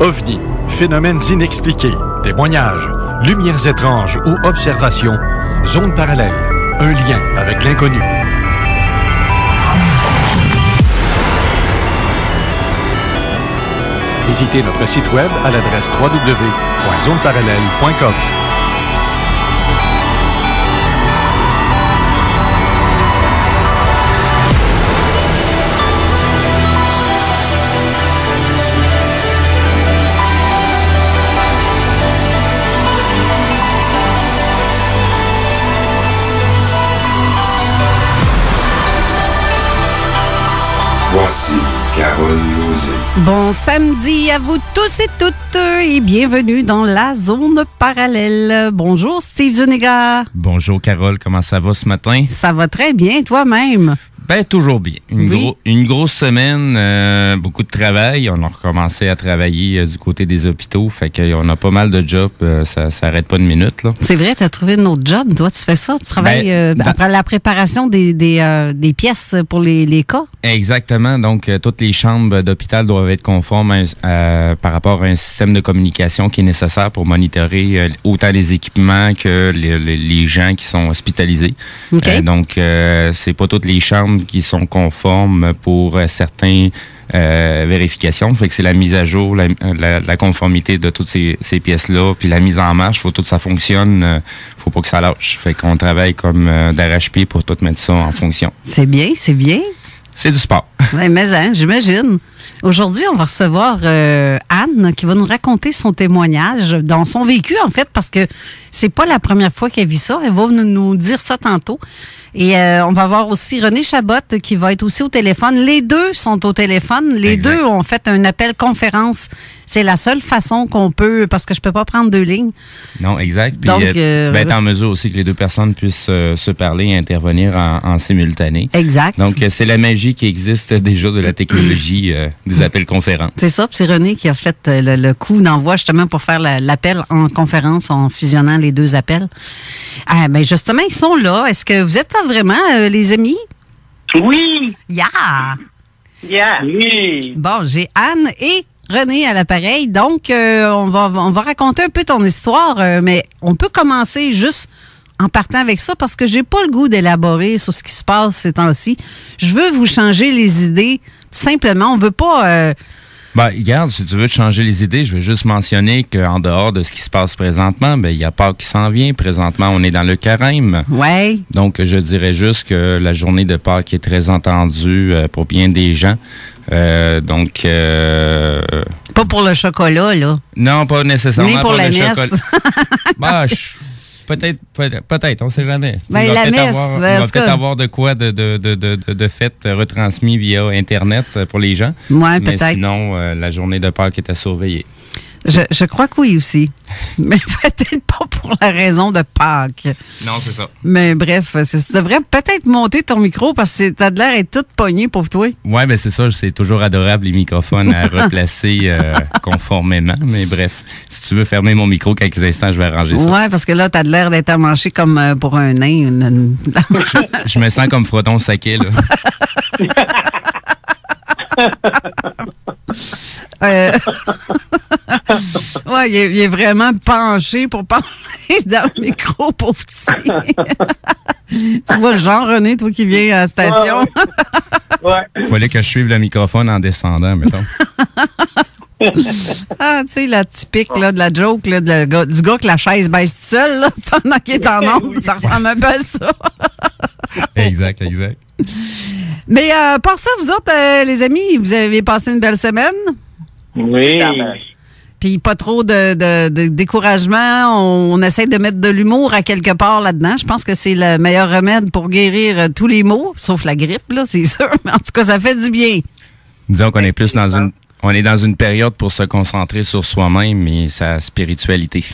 OVNI, phénomènes inexpliqués, témoignages, lumières étranges ou observations, zone parallèle, un lien avec l'inconnu. Visitez notre site web à l'adresse www.zoneparallèle.com. Voici Carole Lauzé. Bon samedi à vous tous et toutes et bienvenue dans la zone parallèle. Bonjour Steve Zuniga. Bonjour Carole, comment ça va ce matin? Ça va très bien, toi-même? Ben, toujours bien. Une grosse semaine, beaucoup de travail. On a recommencé à travailler du côté des hôpitaux. Fait qu'on a pas mal de jobs. Ça s'arrête pas une minute, là. C'est vrai, tu as trouvé un autre job. Toi, tu fais ça? Tu travailles après la préparation des pièces pour les cas? Exactement. Donc, toutes les chambres d'hôpital doivent être conformes par rapport à un système de communication qui est nécessaire pour monitorer autant les équipements que les gens qui sont hospitalisés. Okay. Donc, c'est pas toutes les chambres qui sont conformes pour certaines vérifications. Fait que c'est la mise à jour, la conformité de toutes ces pièces-là, puis la mise en marche, faut tout ça fonctionne, faut pas que ça lâche. Fait qu'on travaille comme d'arrache-pied pour tout mettre ça en fonction. C'est bien, c'est bien. C'est du sport. Oui, mais j'imagine. Aujourd'hui, on va recevoir Anne qui va nous raconter son témoignage dans son vécu, en fait, parce que c'est pas la première fois qu'elle vit ça. Elle va nous dire ça tantôt. Et on va voir aussi René Chabot qui va être aussi au téléphone. Les deux sont au téléphone. Les exact. deux ont fait un appel conférence. C'est la seule façon qu'on peut, parce que je peux pas prendre deux lignes. Non, exact. Puis donc, être en mesure aussi que les deux personnes puissent se parler et intervenir en simultané. Exact. Donc, c'est la magie qui existe déjà de la technologie des appels conférences. C'est ça. Puis c'est René qui a fait le coup d'envoi justement pour faire l'appel en conférence en fusionnant les deux appels. Ben justement, ils sont là. Est-ce que vous êtes là vraiment, les amis? Oui! Yeah! Yeah! Oui! Bon, j'ai Anne et René à l'appareil. Donc, on va raconter un peu ton histoire, mais on peut commencer juste en partant avec ça parce que j'ai pas le goût d'élaborer sur ce qui se passe ces temps-ci. Je veux vous changer les idées, tout simplement. On veut pas... Ben, regarde, si tu veux te changer les idées, je veux juste mentionner qu'en dehors de ce qui se passe présentement, ben, il y a Pâques qui s'en vient. Présentement, on est dans le carême. Ouais. Donc, je dirais juste que la journée de Pâques est très entendue pour bien des gens. Pas pour le chocolat, là. Non, pas nécessairement. Ni pour la messe. Ben, peut-être, on ne sait jamais. Ben, on va peut-être avoir de quoi de fait retransmis via Internet pour les gens. Ouais, mais peut-être. sinon, la journée de Pâques est à surveiller. Je crois que oui aussi. Mais peut-être pas pour la raison de Pâques. Non, c'est ça. Mais bref, tu devrais peut-être monter ton micro parce que t'as de l'air d'être toute pognée pour toi. Oui, ben c'est ça. C'est toujours adorable, les microphones à replacer conformément. Mais bref, si tu veux fermer mon micro quelques instants, je vais arranger ça. Oui, parce que là, t'as de l'air d'être amanché comme pour un nain. Je me sens comme Froton Saquet, là. Ouais, il est vraiment penché pour parler dans le micro, pauvre petit. Tu vois le genre, René, toi qui viens à la station? Ouais. Il fallait que je suive le microphone en descendant, mettons. Ah, tu sais, la typique là, de la joke là, du gars que la chaise baisse tout seul là, pendant qu'il est en onde, ça ressemble un peu à ça. Exact. Mais par ça, vous autres, les amis, vous avez passé une belle semaine? Oui. Puis pas trop de découragement. On essaie de mettre de l'humour à quelque part là-dedans. Je pense que c'est le meilleur remède pour guérir tous les maux, sauf la grippe, là, c'est sûr. Mais en tout cas, ça fait du bien. Disons qu'on est plus on est dans une période pour se concentrer sur soi-même et sa spiritualité.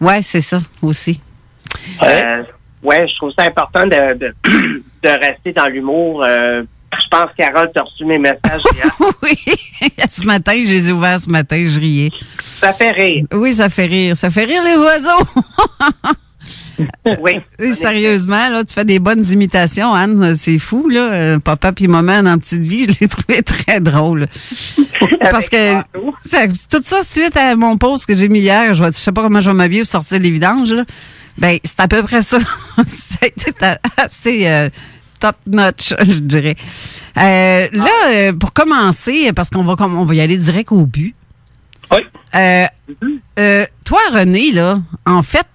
Ouais, c'est ça aussi. Ouais, je trouve ça important de rester dans l'humour. Je pense, Carole, tu as reçu mes messages hier. Oui, ce matin, je les ai ouverts ce matin, je riais. Ça fait rire. Oui, ça fait rire. Ça fait rire les oiseaux. Oui. Sérieusement, là, tu fais des bonnes imitations, Anne. C'est fou, là. Papa puis maman dans Petite Vie, je l'ai trouvé très drôle. Parce que tout ça, suite à mon post que j'ai mis hier, je sais pas comment je vais m'habiller pour sortir les vidanges, là. Ben, c'est à peu près ça. C'était assez top notch, je dirais. Là, pour commencer, parce qu'on va y aller direct au but. Oui. Toi, René, là, en fait,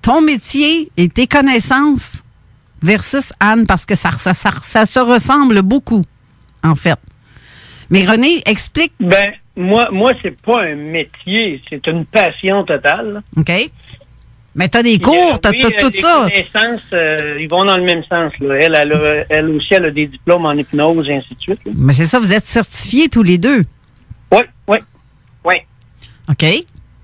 ton métier et tes connaissances versus Anne, parce que ça se ressemble beaucoup, en fait. Mais René, explique. Ben, moi, c'est pas un métier, c'est une passion totale. OK. Mais t'as des cours, t'as tout ça. Les connaissances, ils vont dans le même sens. Là. Elle aussi, elle a des diplômes en hypnose et ainsi de suite. Là. Mais c'est ça, vous êtes certifiés tous les deux. Oui. OK.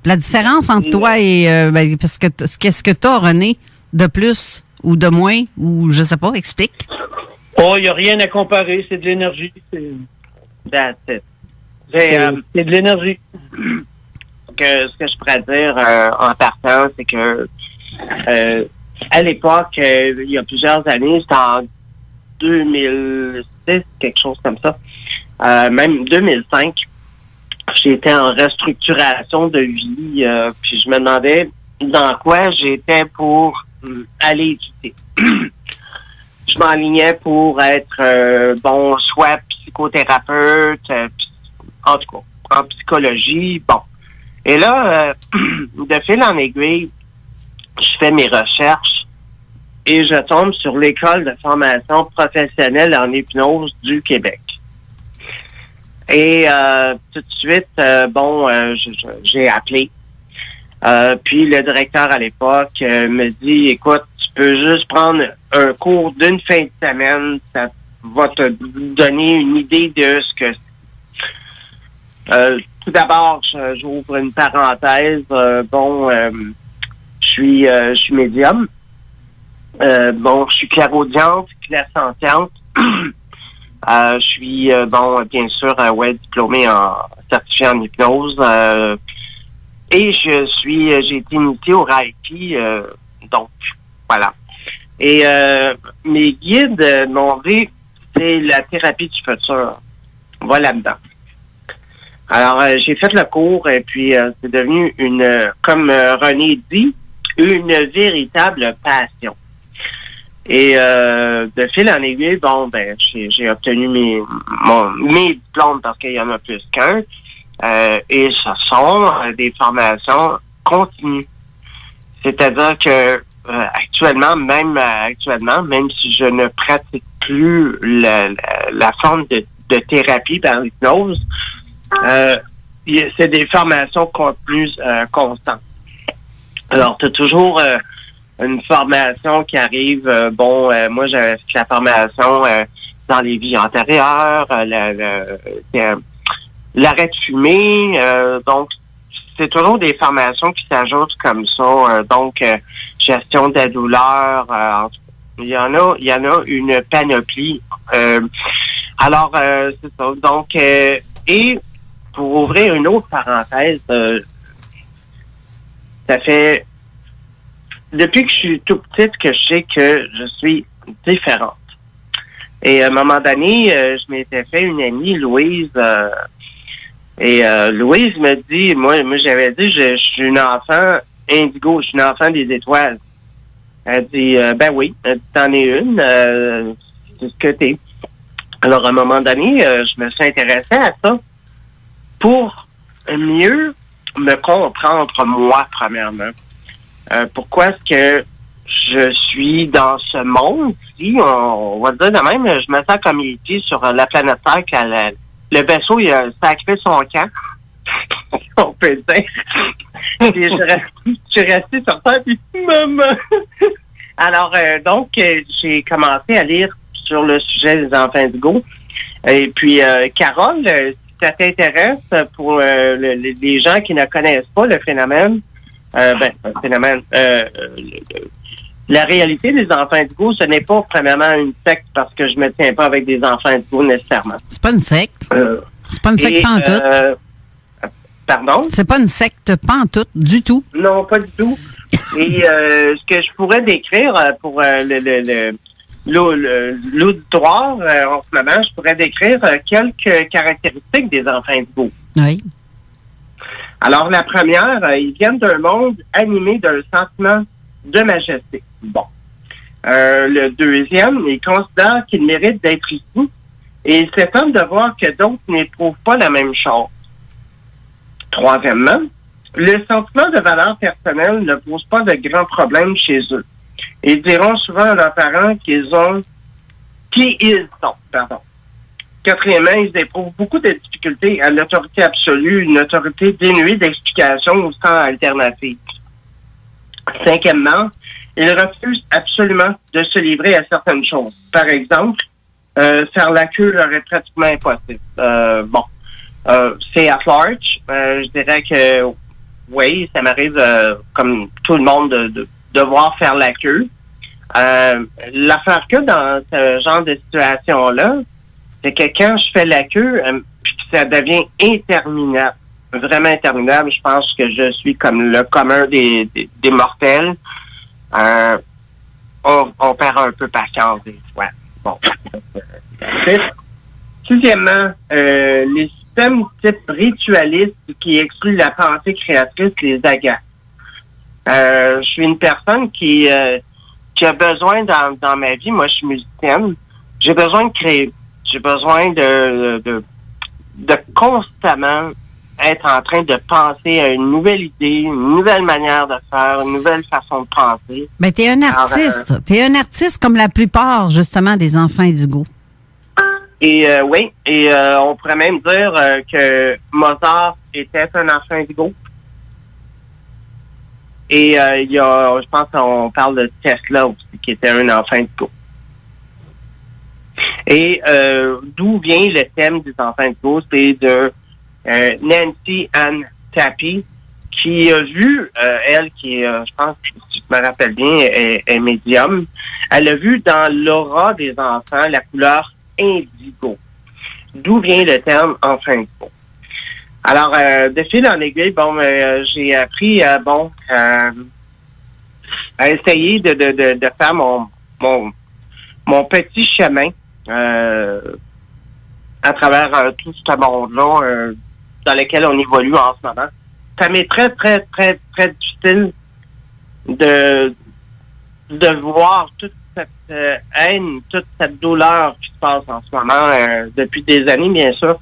La différence entre toi et... parce que qu'est-ce que t'as, René, de plus ou de moins, ou je sais pas, explique. Oh, il n'y a rien à comparer, c'est de l'énergie. That's it. C'est de l'énergie. Ce que je pourrais dire en partant, c'est que à l'époque, il y a plusieurs années, c'était en 2006, quelque chose comme ça, même 2005, j'étais en restructuration de vie, puis je me demandais dans quoi j'étais pour aller étudier. Je m'enlignais pour être, soit psychothérapeute, en tout cas, en psychologie, bon. Et là, de fil en aiguille, je fais mes recherches et je tombe sur l'École de formation professionnelle en hypnose du Québec. Et tout de suite, j'ai appelé. Puis le directeur à l'époque me dit, écoute, tu peux juste prendre un cours d'une fin de semaine, ça va te donner une idée de ce que c'est. Tout d'abord, j'ouvre une parenthèse. Je suis médium. Je suis clairaudiente, clairsentiente. Je suis, bien sûr, diplômée certifiée en hypnose. Et j'ai été initiée au Reiki, donc, voilà. Et mes guides m'ont dit, c'est la thérapie du futur. Voilà là-dedans. Alors, j'ai fait le cours et puis c'est devenu comme René dit, une véritable passion. Et de fil en aiguille, j'ai obtenu mes diplômes parce qu'il y en a plus qu'un. Et ce sont des formations continues. C'est-à-dire que actuellement, même si je ne pratique plus la forme de thérapie par l'hypnose, c'est des formations plus constantes. Alors, tu as toujours une formation qui arrive. Moi, j'avais fait la formation dans les vies antérieures, l'arrêt de fumer. Donc, c'est toujours des formations qui s'ajoutent comme ça. Gestion de la douleur. Il y en a une panoplie. Alors, c'est ça. Donc, et pour ouvrir une autre parenthèse, ça fait depuis que je suis tout petite que je sais que je suis différente. Et à un moment donné, je m'étais fait une amie, Louise, et Louise me dit, moi j'avais dit, je suis une enfant indigo, je suis une enfant des étoiles. Elle dit, ben oui, t'en es une, c'est ce que t'es. Alors, à un moment donné, je me suis intéressée à ça pour mieux me comprendre, moi, premièrement. Pourquoi est-ce que je suis dans ce monde-ci, on va dire de même, je me sens comme il dit sur la planète Terre, quand le vaisseau, il a sacré son camp, on peut dire. Puis je suis restée sur Terre, puis maman! Alors, j'ai commencé à lire sur le sujet des enfants indigos. Et puis, Carole, si ça t'intéresse, pour les gens qui ne connaissent pas le phénomène, la réalité des enfants indigos, ce n'est pas premièrement une secte parce que je me tiens pas avec des enfants indigos nécessairement. C'est pas une secte. C'est pas une secte pantoute. Pardon? C'est pas une secte pantoute du tout. Non, pas du tout. Et ce que je pourrais décrire pour l'auditoire en ce moment, je pourrais décrire quelques caractéristiques des enfants indigos. Oui. Alors, la première, ils viennent d'un monde animé d'un sentiment de majesté. Bon. Le deuxième, ils considèrent qu'ils méritent d'être ici et ils s'étonnent de voir que d'autres n'éprouvent pas la même chose. Troisièmement, le sentiment de valeur personnelle ne pose pas de grands problèmes chez eux. Ils diront souvent à leurs parents qui ils sont. Quatrièmement, ils éprouvent beaucoup de difficultés à l'autorité absolue, une autorité dénuée d'explication ou sans alternative. Cinquièmement, ils refusent absolument de se livrer à certaines choses. Par exemple, faire la queue leur est pratiquement impossible. C'est at large. Je dirais que oui, ça m'arrive comme tout le monde de devoir faire la queue. La faire queue dans ce genre de situation-là, c'est que quand je fais la queue, puis que ça devient interminable, vraiment interminable, je pense que je suis comme le commun des mortels. On perd un peu patience des fois. Bon. Sixièmement, les systèmes type ritualistes qui excluent la pensée créatrice les agacent. Je suis une personne qui a besoin dans ma vie, moi je suis musicienne, j'ai besoin de créer. J'ai besoin de constamment être en train de penser à une nouvelle idée, une nouvelle manière de faire, une nouvelle façon de penser. Ben, t'es un artiste. T'es un artiste comme la plupart, justement, des enfants indigos. Et oui, et on pourrait même dire que Mozart était un enfant indigo. Et il y a, je pense qu'on parle de Tesla aussi, qui était un enfant indigo. Et d'où vient le thème des enfants indigos? C'est de Nancy Ann Tappy, qui a vu, elle, qui je pense, si je me rappelle bien, est médium, elle a vu dans l'aura des enfants la couleur indigo. D'où vient le terme enfant indigo? Alors, de fil en aiguille, j'ai appris à essayer de faire mon petit chemin à travers tout ce monde-là dans lequel on évolue en ce moment. Ça m'est très, très, très, très difficile de voir toute cette haine, toute cette douleur qui se passe en ce moment depuis des années, bien sûr.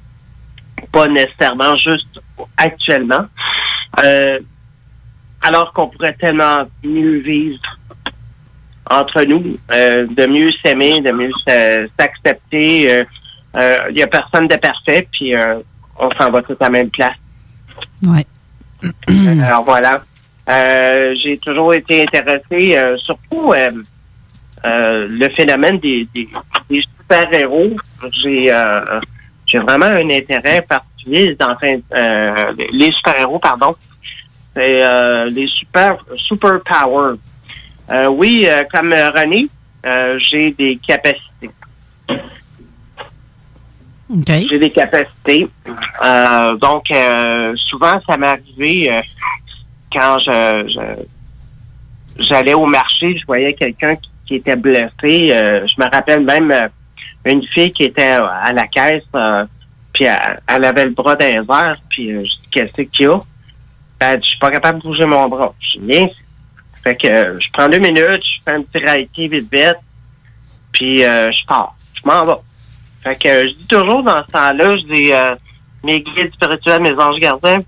Pas nécessairement juste actuellement. Alors qu'on pourrait tellement mieux vivre entre nous, de mieux s'aimer, de mieux s'accepter. Il n'y a personne de parfait, puis on s'en va tous à la même place. Ouais. Alors voilà. J'ai toujours été intéressé, surtout le phénomène des super-héros. J'ai vraiment un intérêt particulier les super-héros, pardon. C'est les super power. Oui, comme René, j'ai des capacités. Okay. J'ai des capacités. Donc, souvent, ça m'est arrivé quand j'allais au marché, je voyais quelqu'un qui était blessé. Je me rappelle même une fille qui était à la caisse, puis elle avait le bras dans les airs, puis je dis, qu'est-ce qu'il y a? Elle dit, je suis pas capable de bouger mon bras. Je dis, bien. Fait que je prends 2 minutes, je fais un petit reiki vite, puis je pars. Je m'en vais. Fait que je dis toujours dans ce temps-là, je dis mes guides spirituels, mes anges gardiens,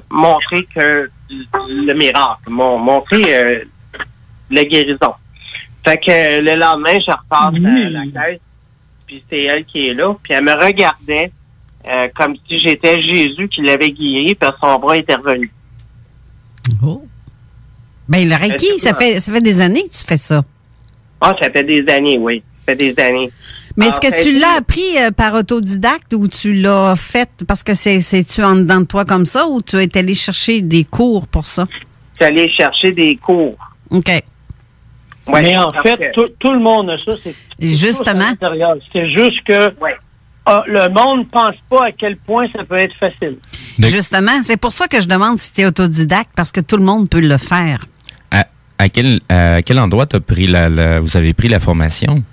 montrer que le miracle, montrer la guérison. Fait que le lendemain, je repasse à la caisse, puis c'est elle qui est là, puis elle me regardait comme si j'étais Jésus qui l'avait guéri, parce que son bras était revenu. Oh. Ben, le Reiki, ça fait des années que tu fais ça. Ah, ça fait des années, oui. Ça fait des années. Mais est-ce que tu l'as appris par autodidacte ou tu l'as fait parce que c'est-tu en dedans de toi comme ça ou tu es allé chercher des cours pour ça? Tu es allé chercher des cours. OK. Ouais, mais en fait, tout le monde a ça. C'est justement. C'est juste que le monde ne pense pas à quel point ça peut être facile. Justement, c'est pour ça que je demande si tu es autodidacte, parce que tout le monde peut le faire. À quel endroit vous avez pris la formation?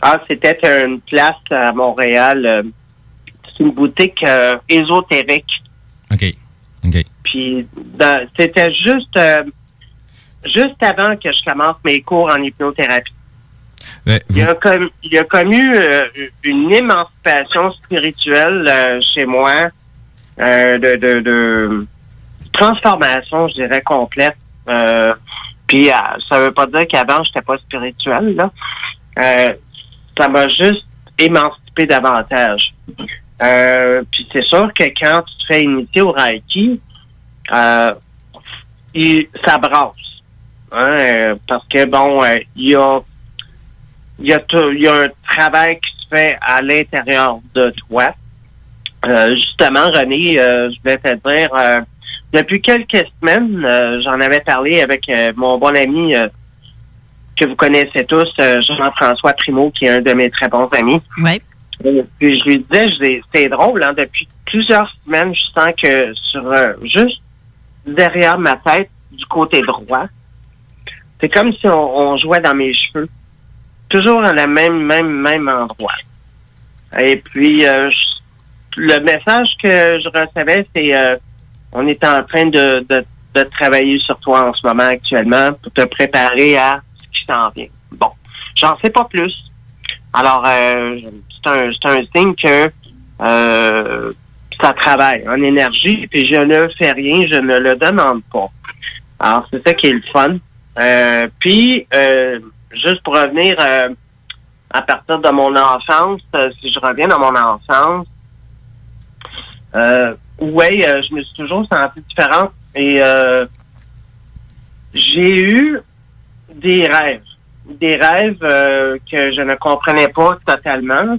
Ah, c'était une place à Montréal. C'est une boutique ésotérique. OK. Puis, c'était juste avant que je commence mes cours en hypnothérapie. Il y a comme eu une émancipation spirituelle chez moi, de transformation, je dirais, complète. Puis, ça veut pas dire qu'avant, j'étais pas spirituelle, là. Ça m'a juste émancipé davantage. Puis, c'est sûr que quand tu te fais initier au Reiki, ça brasse. Hein, parce que, bon, il y a un travail qui se fait à l'intérieur de toi. Justement, René, je vais te dire, depuis quelques semaines, j'en avais parlé avec mon bon ami que vous connaissez tous, Jean-François Primo, qui est un de mes très bons amis. Oui. Puis je lui disais, c'est drôle, hein, depuis plusieurs semaines, je sens que juste derrière ma tête, du côté droit, c'est comme si on jouait dans mes cheveux. Toujours dans le même endroit. Et puis, le message que je recevais, c'est on est en train de travailler sur toi en ce moment actuellement pour te préparer à ce qui s'en vient. Bon, j'en sais pas plus. Alors, c'est un signe que ça travaille en énergie, puis je ne fais rien, je ne le demande pas. Alors, c'est ça qui est le fun. Puis, juste pour revenir à partir de mon enfance, si je reviens dans mon enfance, je me suis toujours sentie différente et j'ai eu des rêves que je ne comprenais pas totalement.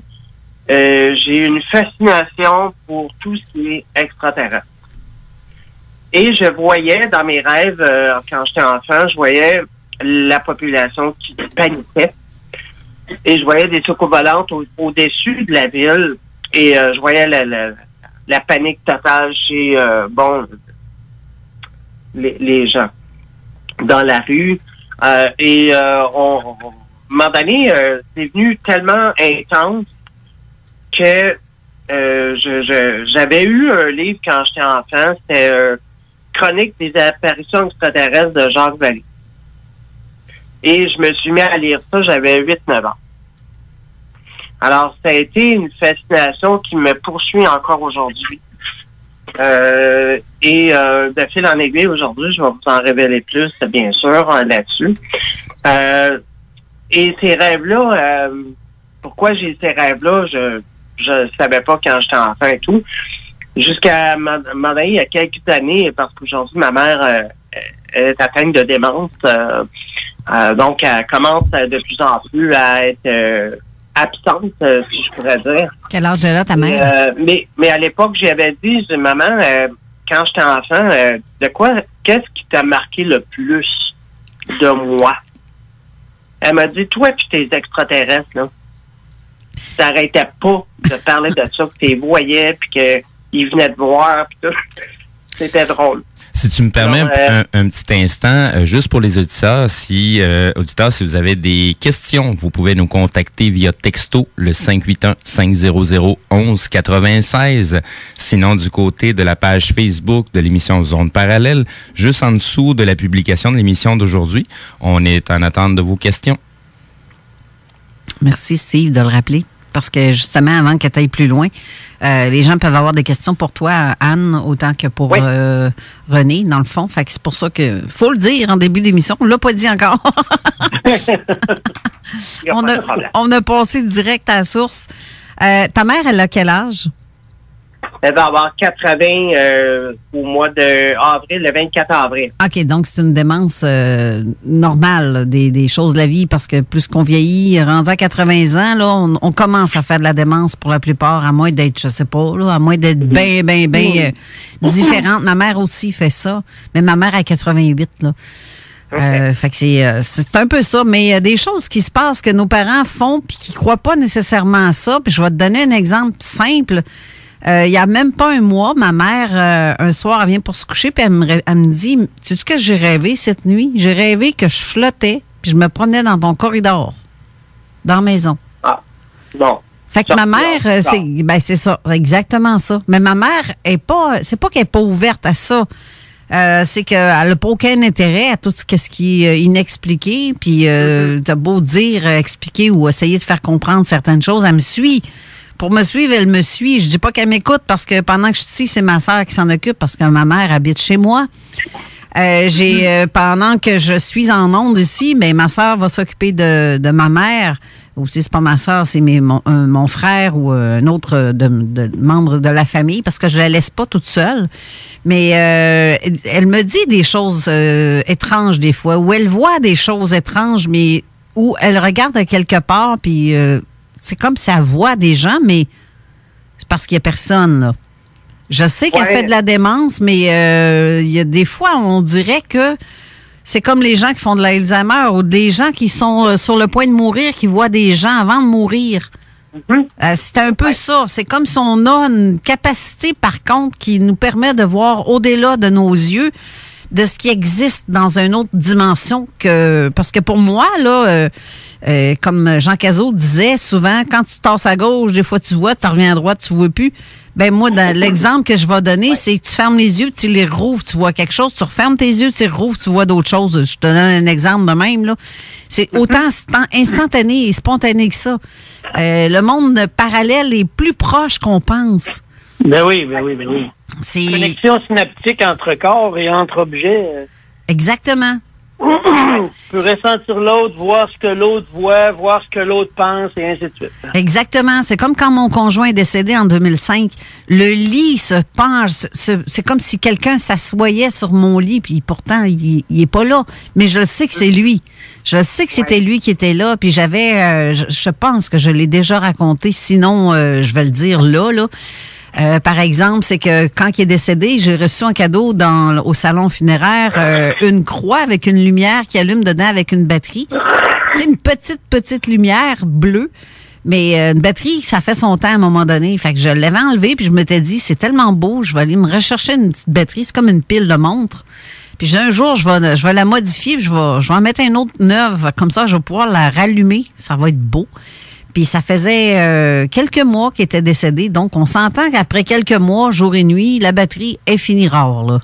J'ai une fascination pour tout ce qui est extraterrestre. Et je voyais dans mes rêves, quand j'étais enfant, je voyais la population qui paniquait. Et je voyais des soucoupes volantes au-dessus de la ville. Et je voyais la panique totale chez les gens dans la rue. À un moment donné, c'est venu tellement intense que j'avais eu un livre quand j'étais enfant. C'était Chronique des apparitions extraterrestres de Jacques Vallée. Et je me suis mis à lire ça, j'avais 8-9 ans. Alors, ça a été une fascination qui me poursuit encore aujourd'hui. De fil en aiguille, aujourd'hui, je vais vous en révéler plus, bien sûr, là-dessus. Et ces rêves-là, pourquoi j'ai ces rêves-là, je savais pas quand j'étais enfant et tout. Jusqu'à un moment donné, il y a quelques années, parce qu'aujourd'hui, ma mère elle est atteinte de démence. Donc, elle commence de plus en plus à être absente, si je pourrais dire. Quel âge elle a, ta mère? Mais à l'époque, j'avais dit, maman, quand j'étais enfant, qu'est-ce qui t'a marqué le plus de moi? Elle m'a dit, toi puis tes extraterrestres, là, t'arrêtais pas de parler de ça, que tu les voyais, puis qu'ils venaient te voir, puis tout. C'était drôle. Si tu me permets un petit instant, juste pour les auditeurs, si vous avez des questions, vous pouvez nous contacter via texto le 581-500-1196. Sinon, du côté de la page Facebook de l'émission Zone Parallèle, juste en dessous de la publication de l'émission d'aujourd'hui, on est en attente de vos questions. Merci, Steve, de le rappeler. Parce que, justement, avant que tu ailles plus loin, les gens peuvent avoir des questions pour toi, Anne, autant que pour René, dans le fond. Fait que c'est pour ça que faut le dire en début d'émission. On l'a pas dit encore. on a passé direct à la source. Ta mère, elle a quel âge? Elle va avoir 80 au mois d'avril, le 24 avril. OK, donc c'est une démence normale des choses de la vie, parce que plus qu'on vieillit, rendu à 80 ans, là, on commence à faire de la démence pour la plupart, à moins d'être, je sais pas, là, à moins d'être bien différente. Ma mère aussi fait ça, mais ma mère a 88, là. Okay. Fait que c'est un peu ça, mais il y a des choses qui se passent que nos parents font puis qui croient pas nécessairement à ça. Puis je vais te donner un exemple simple. Il y a même pas un mois, ma mère, un soir, elle vient pour se coucher, puis elle me dit, sais-tu que j'ai rêvé cette nuit? J'ai rêvé que je flottais, puis je me promenais dans ton corridor, dans la maison. Ah, bon. Fait que ma mère, c'est ça, exactement ça. Mais ma mère c'est pas qu'elle est pas ouverte à ça. C'est qu'elle n'a pas aucun intérêt à tout ce qui est inexpliqué. Puis t'as beau dire, expliquer ou essayer de faire comprendre certaines choses, elle me suit. Pour me suivre, elle me suit. Je dis pas qu'elle m'écoute parce que pendant que je suis ici, c'est ma sœur qui s'en occupe parce que ma mère habite chez moi. Pendant que je suis en onde ici, ben ma sœur va s'occuper de ma mère. Ou si c'est pas ma sœur, c'est mon frère ou un autre membre de la famille, parce que je la laisse pas toute seule. Mais elle me dit des choses étranges des fois, ou elle voit des choses étranges, mais où elle regarde à quelque part, puis c'est comme si elle voit des gens, mais c'est parce qu'il y a personne, là. Je sais qu'elle fait de la démence, mais il y a des fois, on dirait que c'est comme les gens qui font de l'Alzheimer ou des gens qui sont sur le point de mourir, qui voient des gens avant de mourir. C'est un peu ça. C'est comme si on a une capacité, par contre, qui nous permet de voir au-delà de nos yeux de ce qui existe dans une autre dimension. Parce que pour moi, là, comme Jean Cazot disait souvent, quand tu tasses à gauche, des fois tu vois, tu reviens à droite, tu ne vois plus. Ben moi, dans l'exemple que je vais donner, c'est que tu fermes les yeux, tu les rouvres, tu vois quelque chose, tu refermes tes yeux, tu les rouvres, tu vois d'autres choses. Je te donne un exemple de même, là. C'est autant instantané et spontané que ça. Le monde parallèle est plus proche qu'on pense. Ben oui. C'est connexion synaptique entre corps et entre objets. Exactement. Tu peux ressentir l'autre, voir ce que l'autre voit, voir ce que l'autre pense, et ainsi de suite. Exactement. C'est comme quand mon conjoint est décédé en 2005. Le lit se penche. C'est comme si quelqu'un s'assoyait sur mon lit, puis pourtant, il est pas là. Mais je sais que c'est lui. Je sais que c'était lui qui était là, puis j'avais... je pense que je l'ai déjà raconté. Sinon, je vais le dire là. Par exemple, c'est que quand il est décédé, j'ai reçu en cadeau au salon funéraire une croix avec une lumière qui allume dedans avec une batterie. C'est une petite lumière bleue, mais une batterie, ça fait son temps à un moment donné. Fait que je l'avais enlevée, puis je m'étais dit, c'est tellement beau, je vais aller me rechercher une petite batterie. C'est comme une pile de montre. Puis un jour, je vais la modifier, puis je vais en mettre une autre neuve. Comme ça, je vais pouvoir la rallumer. Ça va être beau. Puis ça faisait quelques mois qu'il était décédé. Donc, on s'entend qu'après quelques mois, jour et nuit, la batterie est finie rare, là.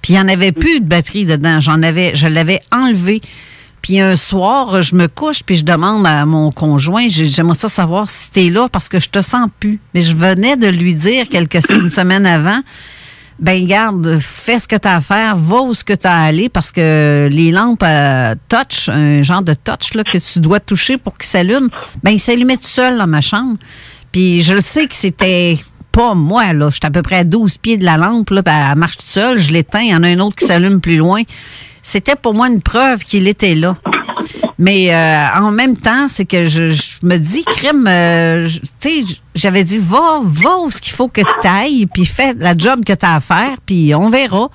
Puis il n'y en avait plus de batterie dedans. Je l'avais enlevée. Puis un soir, je me couche, puis je demande à mon conjoint, j'aimerais ça savoir si t'es là parce que je te sens plus. Mais je venais de lui dire une semaine avant, ben garde, fais ce que tu as à faire, va où ce que tu as à aller, parce que les lampes touch, un genre de touch là, que tu dois toucher pour qu'il s'allume, ben il s'allumait tout seul dans ma chambre. Puis je le sais que c'était pas moi, là. J'étais à peu près à 12 pieds de la lampe, là, puis elle marche toute seule, je l'éteins, il y en a un autre qui s'allume plus loin. C'était pour moi une preuve qu'il était là. Mais en même temps, c'est que je me dis, crime, tu sais, j'avais dit, va où ce qu'il faut que tu ailles, puis fais la job que tu as à faire, puis on verra.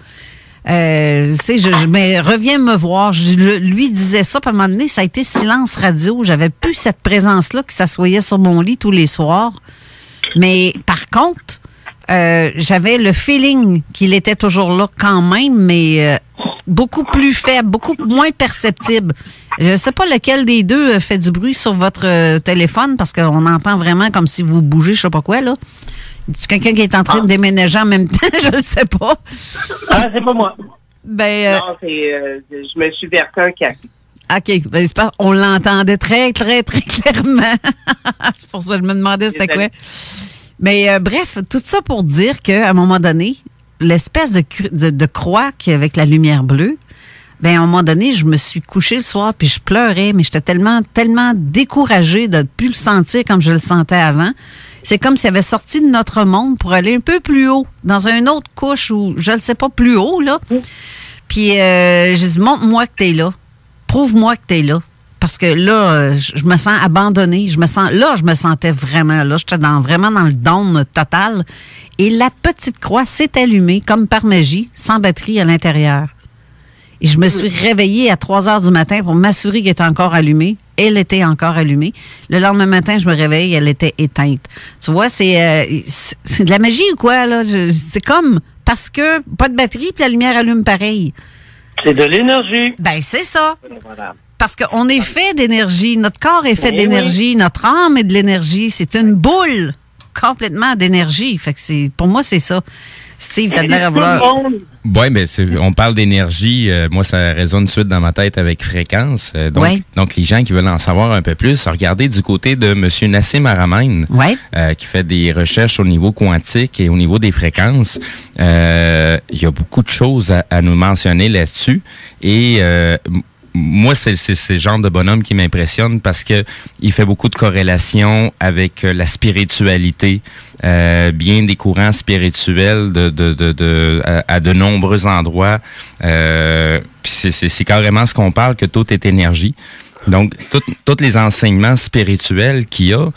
Mais reviens me voir. Je lui disais ça, puis à un moment donné, ça a été silence radio. J'avais plus cette présence-là qui s'assoyait sur mon lit tous les soirs. Mais par contre, j'avais le feeling qu'il était toujours là quand même, mais beaucoup plus faible, beaucoup moins perceptible. Je ne sais pas lequel des deux fait du bruit sur votre téléphone, parce qu'on entend vraiment comme si vous bougez, je sais pas quoi, là. C'est quelqu'un qui est en train de déménager en même temps, je ne sais pas. Ah, c'est pas moi. Ben, non, je me suis versé un café. OK. Ben, on l'entendait très, très, très clairement. C'est pour ça que je me demandais c'était quoi. Mais bref, tout ça pour dire qu'à un moment donné, l'espèce de croix avec la lumière bleue, ben à un moment donné, je me suis couchée le soir puis je pleurais, mais j'étais tellement découragée de ne plus le sentir comme je le sentais avant. C'est comme s'il avait sorti de notre monde pour aller un peu plus haut, dans une autre couche ou je ne sais pas, plus haut, là. Puis j'ai dit, montre-moi que t'es là. Prouve-moi que t'es là. Parce que là, je me sens abandonnée. Je me sentais vraiment là. J'étais vraiment dans le down total. Et la petite croix s'est allumée, comme par magie, sans batterie à l'intérieur. Et je me suis réveillée à 3 heures du matin pour m'assurer qu'elle était encore allumée. Elle était encore allumée. Le lendemain matin, je me réveille, elle était éteinte. Tu vois, c'est de la magie ou quoi, là? C'est comme parce que pas de batterie puis la lumière allume pareil. C'est de l'énergie. Ben, c'est ça. Voilà. Parce qu'on est fait d'énergie. Notre corps est fait d'énergie. Notre âme est de l'énergie. C'est une boule complètement d'énergie. Fait que pour moi, c'est ça. Steve, t'as de l'air à vouloir. Oui, mais on parle d'énergie. Moi, ça résonne tout de suite dans ma tête avec fréquence. Donc, les gens qui veulent en savoir un peu plus, regardez du côté de M. Nassim Haramein, qui fait des recherches au niveau quantique et au niveau des fréquences. Il y a beaucoup de choses à nous mentionner là-dessus. Et moi, c'est ce genre de bonhomme qui m'impressionne parce que il fait beaucoup de corrélations avec la spiritualité, bien des courants spirituels à de nombreux endroits. Puis c'est carrément ce qu'on parle, que tout est énergie. Donc, tous les enseignements spirituels qu'il y a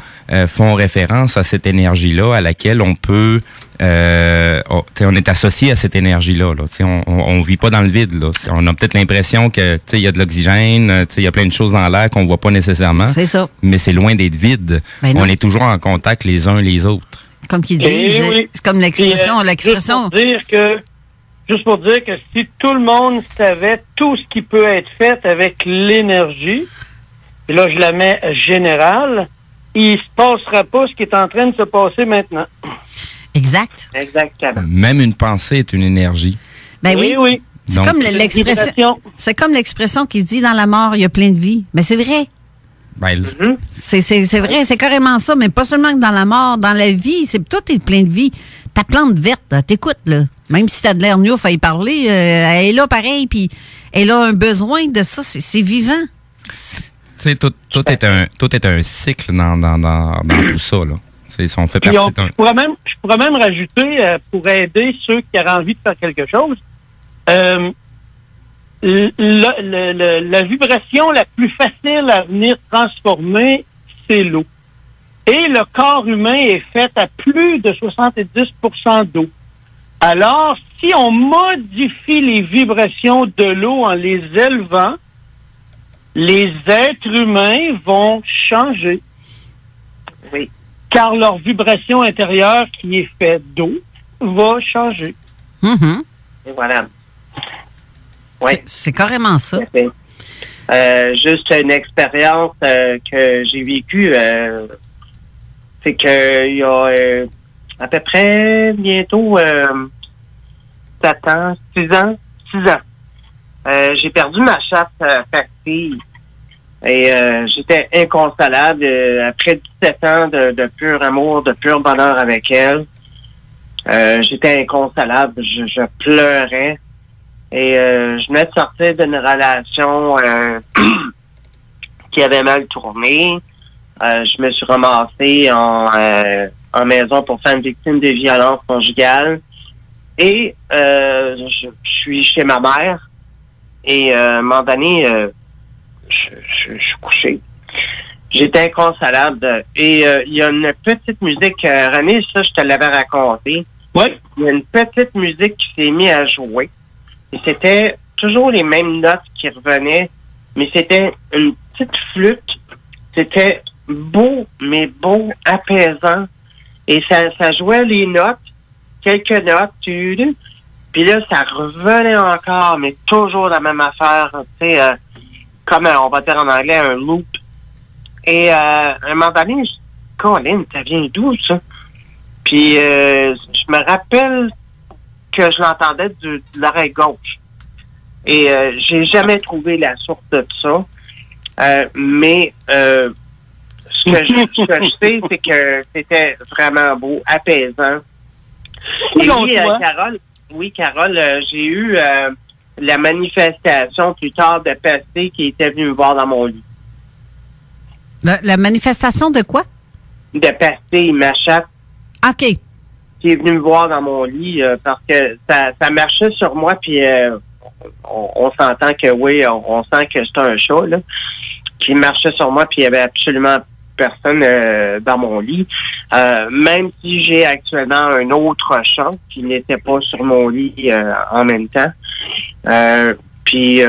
font référence à cette énergie-là, à laquelle on peut... on est associé à cette énergie-là. Là. On vit pas dans le vide. Là. On a peut-être l'impression que il y a de l'oxygène, il y a plein de choses dans l'air qu'on voit pas nécessairement. C'est ça. Mais c'est loin d'être vide. Ben on est toujours en contact les uns les autres. Comme qu'ils disent, c'est comme l'expression. Juste pour dire que si tout le monde savait tout ce qui peut être fait avec l'énergie, et là je la mets générale, il se passera pas ce qui est en train de se passer maintenant. Exact. Exactement. Même une pensée est une énergie. Ben oui. C'est comme l'expression. C'est comme l'expression qui dit dans la mort, il y a plein de vie. Mais c'est vrai. Ben, c'est vrai, c'est carrément ça, mais pas seulement que dans la mort, dans la vie, tout est plein de vie. Ta plante verte, t'écoutes, là. Même si t'as de l'air niouf à y parler, elle est là pareil, puis elle a un besoin de ça, c'est vivant. Tu sais, tout est un cycle dans tout ça, là. On fait partie je pourrais même rajouter, pour aider ceux qui auraient envie de faire quelque chose, la vibration la plus facile à venir transformer, c'est l'eau. Et le corps humain est fait à plus de 70% d'eau. Alors, si on modifie les vibrations de l'eau en les élevant, les êtres humains vont changer. Oui. Car leur vibration intérieure, qui est faite d'eau, va changer. Mm-hmm. Et voilà. Oui. C'est carrément ça. Juste une expérience que j'ai vécue, c'est qu'il y a à peu près bientôt 7 ans, 6 ans. J'ai perdu ma chatte facile. Et j'étais inconsolable après 17 ans de pur amour, de pur bonheur avec elle. J'étais inconsolable, je pleurais. Et je venais de sortir d'une relation qui avait mal tourné. Je me suis ramassé en maison pour femmes victimes de violences conjugales. Et je suis chez ma mère. Et à un moment donné, je suis couché. J'étais inconsolable. Et il y a une petite musique, René, ça je te l'avais raconté. Oui. Il y a une petite musique qui s'est mise à jouer. Et c'était toujours les mêmes notes qui revenaient, mais c'était une petite flûte. C'était beau, mais beau, apaisant. Et ça jouait les notes, quelques notes, puis là, ça revenait encore, mais toujours la même affaire, tu sais, comme on va dire en anglais, un loop. Et à un moment donné, je dis, Colin, ça vient d'où, ça? Puis je me rappelle que je l'entendais de l'oreille gauche. Et j'ai jamais trouvé la source de ça. Mais ce que je sais, c'est que c'était vraiment beau, apaisant. Et oui, Carole, j'ai eu la manifestation plus tard de Pasté qui était venu me voir dans mon lit. La manifestation de quoi? De Pasté, ma chatte. OK. Qui est venu me voir dans mon lit parce que ça marchait sur moi, puis on s'entend que oui, on sent que c'est un chat, là, qui marchait sur moi, puis il y avait absolument personne dans mon lit. Même si j'ai actuellement un autre chat qui n'était pas sur mon lit en même temps. Puis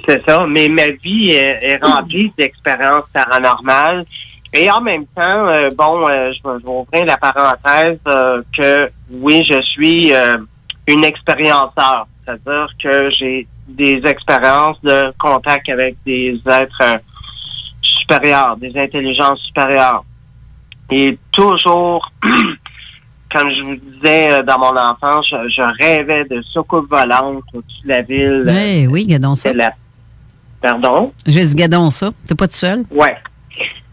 c'est ça. Mais ma vie est remplie d'expériences paranormales. Et en même temps, je vais ouvrir la parenthèse que oui, je suis une expérienceur. C'est-à-dire que j'ai des expériences de contact avec des êtres supérieurs, des intelligences supérieures. Et toujours, comme je vous disais dans mon enfance, je rêvais de soucoupes volantes au-dessus de la ville. Oui, gardons ça. Pardon? J'ai dit gardons ça. T'es pas tout seul? Ouais.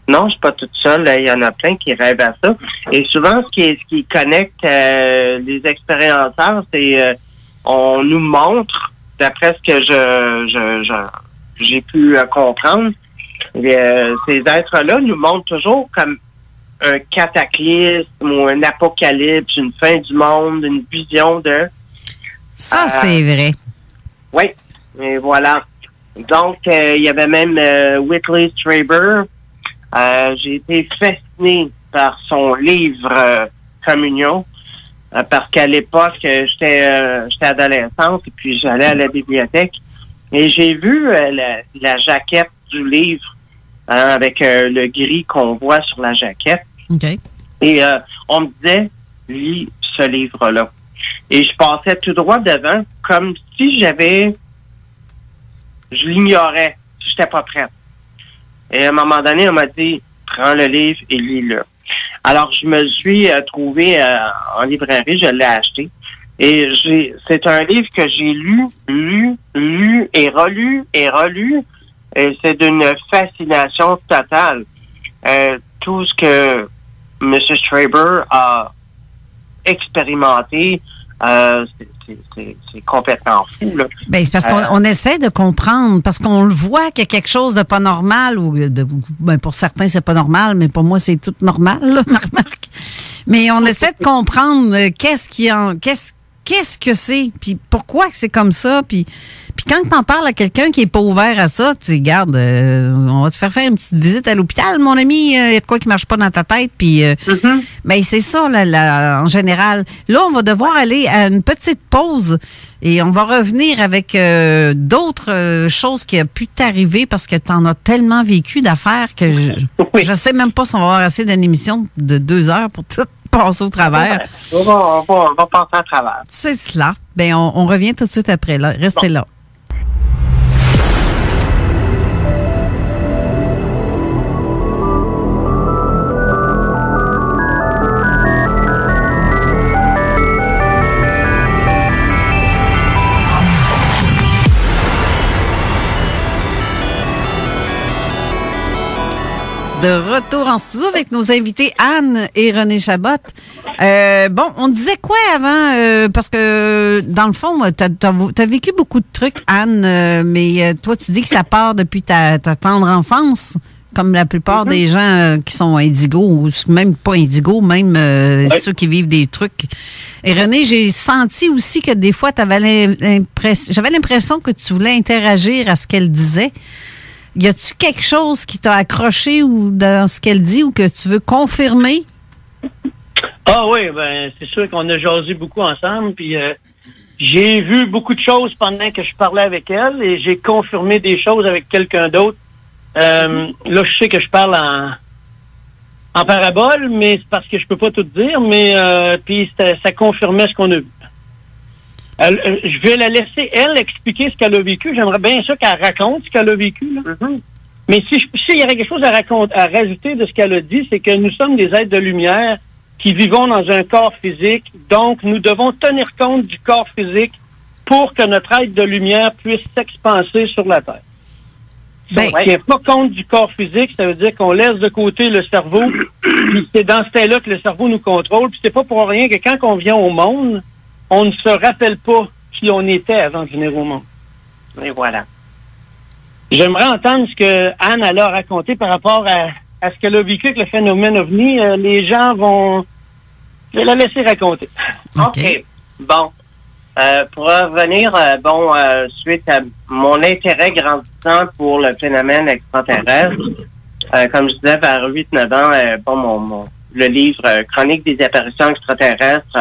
Non, je suis pas toute seule. Il y en a plein qui rêvent à ça. Et souvent, ce qui connecte les expérienceurs, c'est on nous montre, d'après ce que j'ai pu comprendre, ces êtres-là nous montrent toujours comme un cataclysme ou un apocalypse, une fin du monde, une vision de... Ça, c'est vrai. Oui, et voilà. Donc, il y avait même Whitley Strieber. J'ai été fasciné par son livre Communion, parce qu'à l'époque, j'étais adolescente et puis j'allais à la bibliothèque et j'ai vu la jaquette du livre avec le gris qu'on voit sur la jaquette. Okay. Et on me disait, lis ce livre-là. Et je passais tout droit devant comme si je l'ignorais, si j'étais pas prête. Et à un moment donné, on m'a dit, prends le livre et lis-le. Alors, je me suis trouvé en librairie, je l'ai acheté. Et c'est un livre que j'ai lu et relu. Et c'est d'une fascination totale. Tout ce que M. Strieber a expérimenté, c'est complètement fou, là. Ben, c'est parce qu'on essaie de comprendre, parce qu'on le voit qu'il y a quelque chose de pas normal, pour certains, c'est pas normal, mais pour moi, c'est tout normal, là, ma remarque. Mais on essaie de comprendre qu'est-ce que c'est, puis pourquoi que c'est comme ça, puis quand t'en parles à quelqu'un qui est pas ouvert à ça, tu regardes, on va te faire une petite visite à l'hôpital, mon ami, il y a de quoi qui marche pas dans ta tête, puis ben c'est ça, en général. Là, on va devoir aller à une petite pause et on va revenir avec d'autres choses qui a pu t'arriver parce que t'en as tellement vécu d'affaires que je sais même pas si on va avoir assez d'une émission de 2 heures pour tout passer au travers. On va passer à travers. C'est cela. Ben, on revient tout de suite après. Là. Restez là. De retour en studio avec nos invités Anne et René Chabot. On disait quoi avant? Parce que, dans le fond, t'as vécu beaucoup de trucs, Anne, mais toi, tu dis que ça part depuis ta tendre enfance, comme la plupart des gens qui sont indigos, ou même pas indigos, même ceux qui vivent des trucs. Et René, j'ai senti aussi que des fois, j'avais l'impression que tu voulais interagir à ce qu'elle disait. Y a-tu quelque chose qui t'a accroché ou dans ce qu'elle dit ou que tu veux confirmer? Ah oui, ben c'est sûr qu'on a jasé beaucoup ensemble, puis j'ai vu beaucoup de choses pendant que je parlais avec elle et j'ai confirmé des choses avec quelqu'un d'autre. Là, je sais que je parle en parabole, mais c'est parce que je peux pas tout dire, mais puis ça confirmait ce qu'on a vu. Je vais la laisser, elle, expliquer ce qu'elle a vécu. J'aimerais bien ça qu'elle raconte ce qu'elle a vécu. Là. Mais s'il y aurait quelque chose à rajouter de ce qu'elle a dit, c'est que nous sommes des êtres de lumière qui vivons dans un corps physique. Donc, nous devons tenir compte du corps physique pour que notre être de lumière puisse s'expanser sur la Terre. Si on ne tient pas compte du corps physique, ça veut dire qu'on laisse de côté le cerveau. Puis c'est dans ce temps-là que le cerveau nous contrôle. Puis c'est pas pour rien que quand on vient au monde, on ne se rappelle pas qui on était avant de venir au monde. Et voilà. J'aimerais entendre ce que Anne a raconté par rapport à ce qu'elle a vécu avec le phénomène OVNI. Les gens vont... Je vais la laisser raconter. OK. Bon. Pour revenir, suite à mon intérêt grandissant pour le phénomène extraterrestre, comme je disais, vers 8-9 ans, le livre « Chronique des apparitions extraterrestres »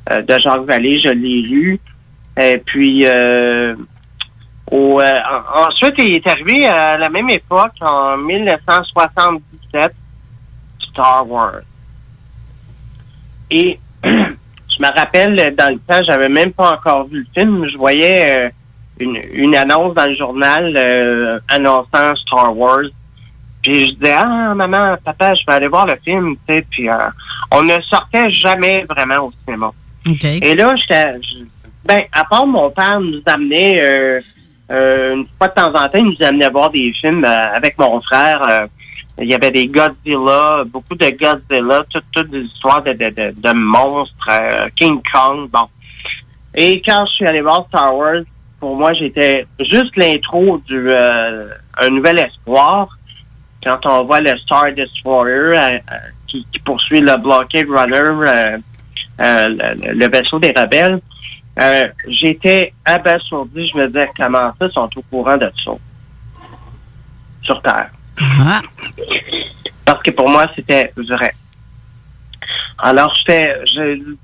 de Jacques Vallée, je l'ai lu. Et puis, Ensuite, il est arrivé à la même époque, en 1977, Star Wars. Et je me rappelle, dans le temps, j'avais même pas encore vu le film. Je voyais une annonce dans le journal annonçant Star Wars. Puis je disais, maman, papa, je vais aller voir le film, tu sais. Puis on ne sortait jamais vraiment au cinéma. Okay. Et là, à part mon père nous amenait une fois de temps en temps, il nous amenait voir des films avec mon frère. Il y avait des Godzilla, beaucoup de Godzilla, toutes des histoires de monstres, King Kong, bon. Et quand je suis allé voir Star Wars, pour moi, j'étais juste l'intro Un Nouvel Espoir. Quand on voit le Star Destroyer qui poursuit le Blockade Runner, le vaisseau des rebelles, j'étais abasourdi. Je me disais, comment ça, ils sont au courant de ça sur Terre? Ah. Parce que pour moi, c'était vrai. Alors,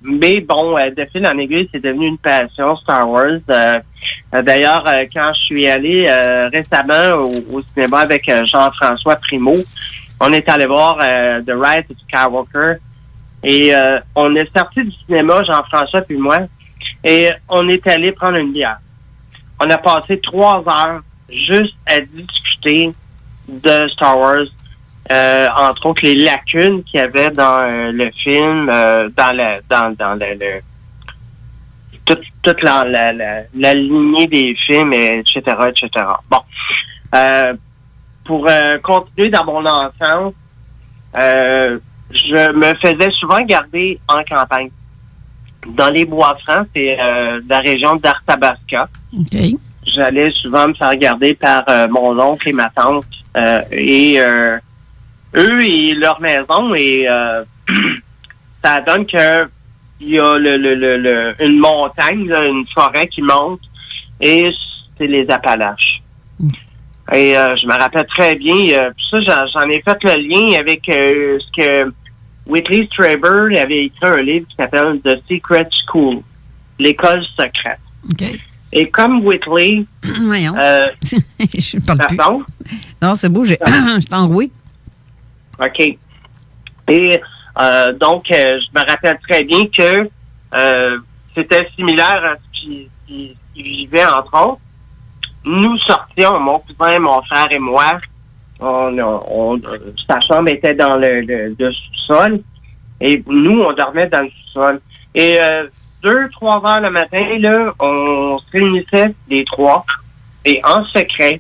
mais bon, de fil en aiguille, c'est devenu une passion, Star Wars. D'ailleurs, quand je suis allé récemment au cinéma avec Jean-François Primo, on est allé voir The Rise of Skywalker. Et on est sorti du cinéma, Jean-François puis moi, et on est allé prendre une bière. On a passé 3 heures juste à discuter de Star Wars, entre autres les lacunes qu'il y avait dans le film, toute la lignée des films, etc., etc. Bon, pour continuer dans mon enfance, je me faisais souvent garder en campagne. Dans les Bois-Francs, c'est la région d'Arthabasca. Okay. J'allais souvent me faire garder par mon oncle et ma tante. Et eux et leur maison. Et ça donne que il y a une montagne, là, une forêt qui monte. Et c'est les Appalaches. Et je me rappelle très bien, ça, j'en ai fait le lien avec ce que Whitley Strieber avait écrit un livre qui s'appelle The Secret School, l'école secrète. Okay. Et comme Whitley... Voyons. Je parle plus. Pardon? Non, c'est beau, je t'enrouille. OK. Et donc, je me rappelle très bien que c'était similaire à ce qui vivait, entre autres. Nous sortions, mon cousin, mon frère et moi, sa chambre était dans le sous-sol, et nous, on dormait dans le sous-sol. Et 2-3 heures le matin, là, on se réunissait les trois, et en secret,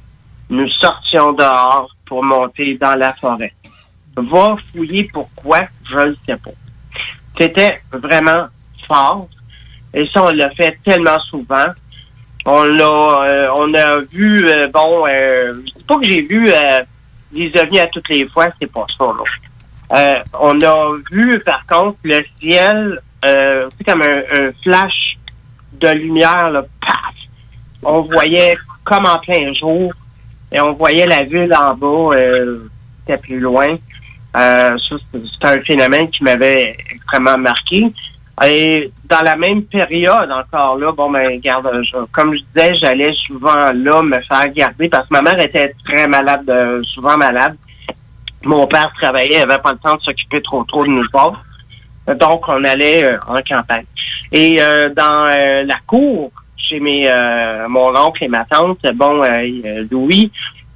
nous sortions dehors pour monter dans la forêt. Va fouiller pourquoi, je ne sais pas. C'était vraiment fort, et ça, on l'a fait tellement souvent. On a vu, je dis pas que j'ai vu des ovnis à toutes les fois, c'est pas ça, là. On a vu, par contre, le ciel, c'est comme un flash de lumière, là, paf! On voyait comme en plein jour, et on voyait la ville en bas, c'était plus loin. Ça, c'est un phénomène qui m'avait extrêmement marqué. Et dans la même période, encore là, regarde, comme je disais, j'allais souvent là me faire garder parce que ma mère était très malade, souvent malade. Mon père travaillait, il avait pas le temps de s'occuper trop de nous autres. Donc, on allait en campagne. Et dans la cour, chez mon oncle et ma tante, Louis,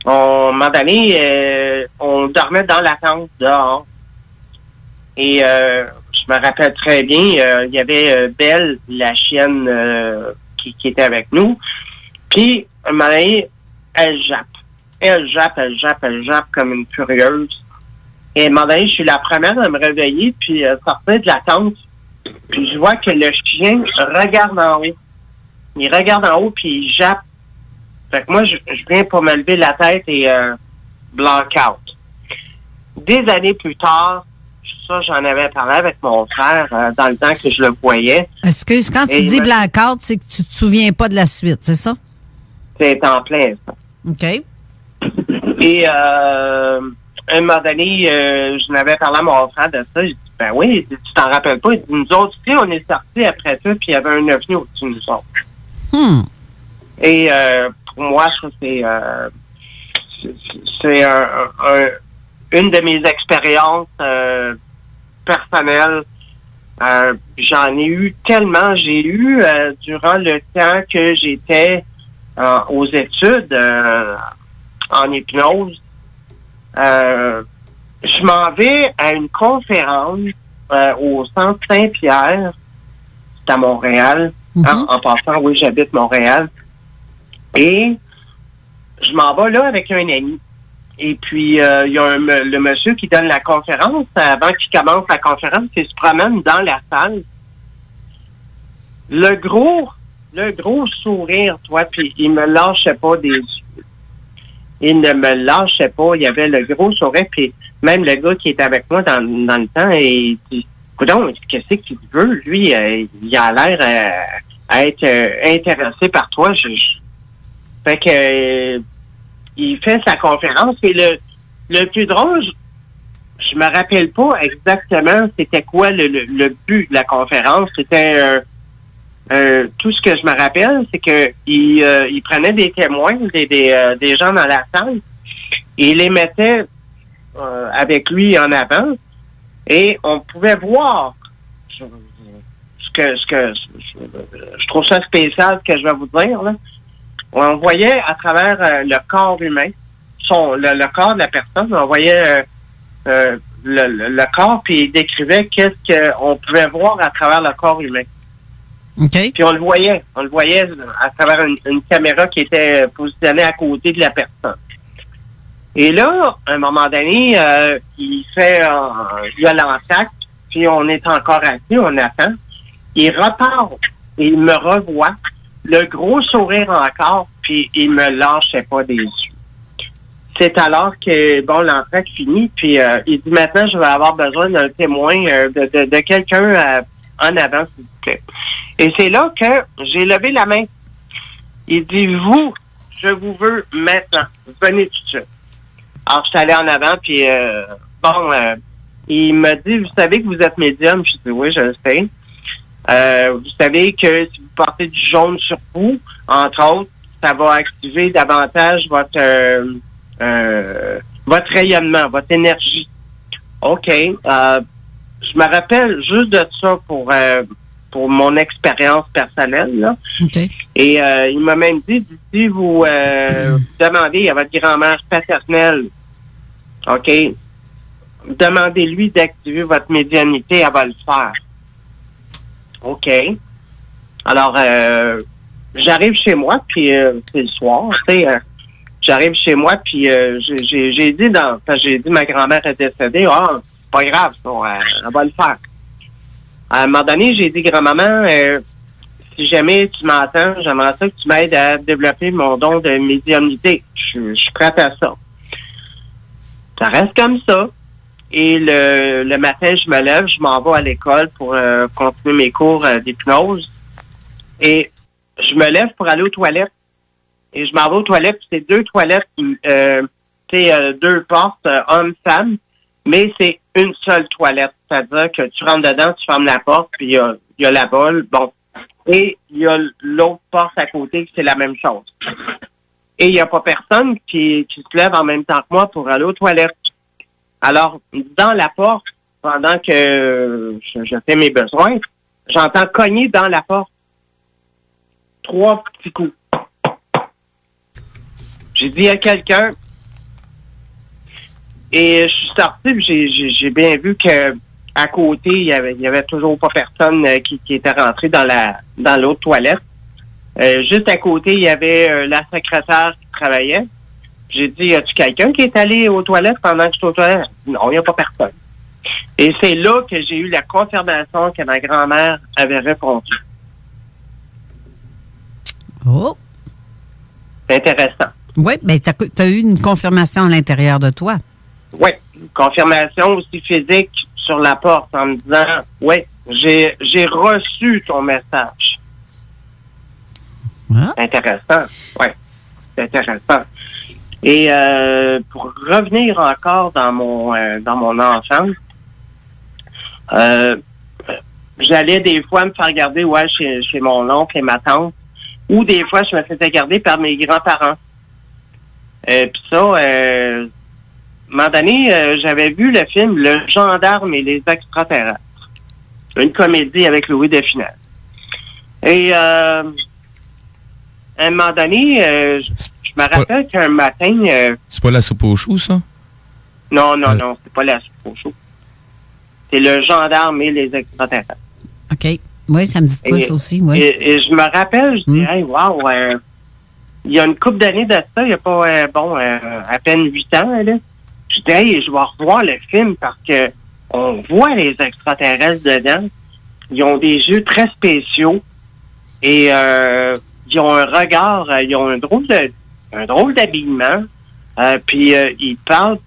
à un moment donné, on dormait dans la tente dehors. Et je me rappelle très bien, il y avait Belle, la chienne qui était avec nous. Puis, un moment donné, elle jappe. Elle jappe comme une furieuse. Et à un moment donné, je suis la première à me réveiller, puis sortir de la tente. Puis je vois que le chien regarde en haut. Il regarde en haut, puis il jappe. Fait que moi, je viens pour me lever la tête et blackout. Des années plus tard, ça, j'en avais parlé avec mon frère dans le temps que je le voyais. Excuse, quand tu dis blackout, c'est que tu te souviens pas de la suite, c'est ça? C'est en plein, ça. OK. Et un moment donné, je n'avais parlé à mon frère de ça. J'ai dit, ben oui, tu t'en rappelles pas? Il dit, nous autres, tu sais, on est sortis après ça, puis il y avait un ovni au-dessus de nous autres. Et pour moi, ça, c'est une de mes expériences personnelles. J'en ai eu tellement. J'ai eu, durant le temps que j'étais aux études en hypnose, je m'en vais à une conférence au Centre Saint-Pierre, c'est à Montréal. En passant, oui, j'habite Montréal. Et je m'en vais là avec un ami. Et puis, il y a le monsieur qui donne la conférence. Avant qu'il commence la conférence, il se promène dans la salle. Le gros sourire, toi, puis il me lâchait pas des yeux. Il ne me lâchait pas. Il y avait le gros sourire, puis même le gars qui était avec moi dans le temps, et il dit, coudonc, qu'est-ce qu'il veut? Lui, il a l'air à être intéressé par toi. Fait que il fait sa conférence, et le plus drôle, je me rappelle pas exactement c'était quoi le but de la conférence. C'était tout ce que je me rappelle, c'est que il prenait des témoins, des gens dans la salle, et il les mettait avec lui en avant, et on pouvait voir ce que je trouve ça spécial, ce que je vais vous dire là. On voyait à travers le corps humain, le corps de la personne, on voyait le corps, puis il décrivait qu'est-ce qu'on pouvait voir à travers le corps humain. OK. Puis on le voyait à travers une caméra qui était positionnée à côté de la personne. Et là, à un moment donné, il y a l'entracte, puis on est encore assis, on attend. Il repart et il me revoit, le gros sourire encore, puis il me lâchait pas des yeux. C'est alors que, bon, l'entracte finit, puis il dit, maintenant, je vais avoir besoin d'un témoin, de quelqu'un en avant, s'il vous plaît. Et c'est là que j'ai levé la main. Il dit, vous, je vous veux maintenant. Venez tout de suite. Alors, je suis allé en avant, puis il m'a dit, vous savez que vous êtes médium? Je dis, oui, je le sais. Vous savez que si vous portez du jaune sur vous, entre autres, ça va activer davantage votre rayonnement, votre énergie. OK. Je me rappelle juste de ça pour mon expérience personnelle, là. Okay. Et il m'a même dit, si vous demandez à votre grand-mère paternelle, OK, demandez-lui d'activer votre médiumnité, elle va le faire. OK. Alors, j'arrive chez moi, puis c'est le soir, tu sais, j'arrive chez moi, puis j'ai dit, ma grand-mère est décédée, c'est pas grave, elle va le faire. À un moment donné, j'ai dit, grand-maman, si jamais tu m'entends, j'aimerais ça que tu m'aides à développer mon don de médiumnité. Je suis prête à ça. Ça reste comme ça. Et le matin, je me lève, je m'en vais à l'école pour continuer mes cours d'hypnose. Et je me lève pour aller aux toilettes. Et je m'en vais aux toilettes, puis c'est 2 toilettes, c'est 2 portes, homme-femme, mais c'est une seule toilette. C'est-à-dire que tu rentres dedans, tu fermes la porte, puis il y a la bolle, bon. Et il y a l'autre porte à côté, c'est la même chose. Et il n'y a pas personne qui se lève en même temps que moi pour aller aux toilettes. Alors, dans la porte, pendant que je fais mes besoins, j'entends cogner dans la porte 3 petits coups. J'ai dit à quelqu'un, et je suis sorti, puis j'ai bien vu que à côté, il y avait toujours pas personne qui était rentré dans l'autre toilette. Juste à côté, il y avait la secrétaire qui travaillait. J'ai dit, y a-tu quelqu'un qui est allé aux toilettes pendant que j'étais aux toilettes? Non, il n'y a pas personne. Et c'est là que j'ai eu la confirmation que ma grand-mère avait répondu. Oh! C'est intéressant. Oui, bien, tu as eu une confirmation à l'intérieur de toi. Oui, une confirmation aussi physique sur la porte en me disant, oui, j'ai reçu ton message. Ah. C'est intéressant. Oui, c'est intéressant. Et pour revenir encore dans mon enfance, j'allais des fois me faire regarder chez mon oncle et ma tante. Ou des fois, je me faisais garder par mes grands-parents. Puis ça, à un moment donné, j'avais vu le film Le Gendarme et les extraterrestres. Une comédie avec Louis de Funès. Et à un moment donné, je me rappelle qu'un matin... c'est pas la soupe aux choux, ça? Non, c'est pas la soupe aux choux. C'est Le Gendarme et les extraterrestres. OK. Oui, ça me dit quoi, ça aussi, oui. Et je me rappelle, je dis, hey, wow, il y a une couple d'années de ça, il n'y a pas, à peine 8 ans, là. Je dis, hey, je vais revoir le film parce que on voit les extraterrestres dedans. Ils ont des yeux très spéciaux et ils ont un regard, ils ont un drôle d'habillement. Puis ils parlent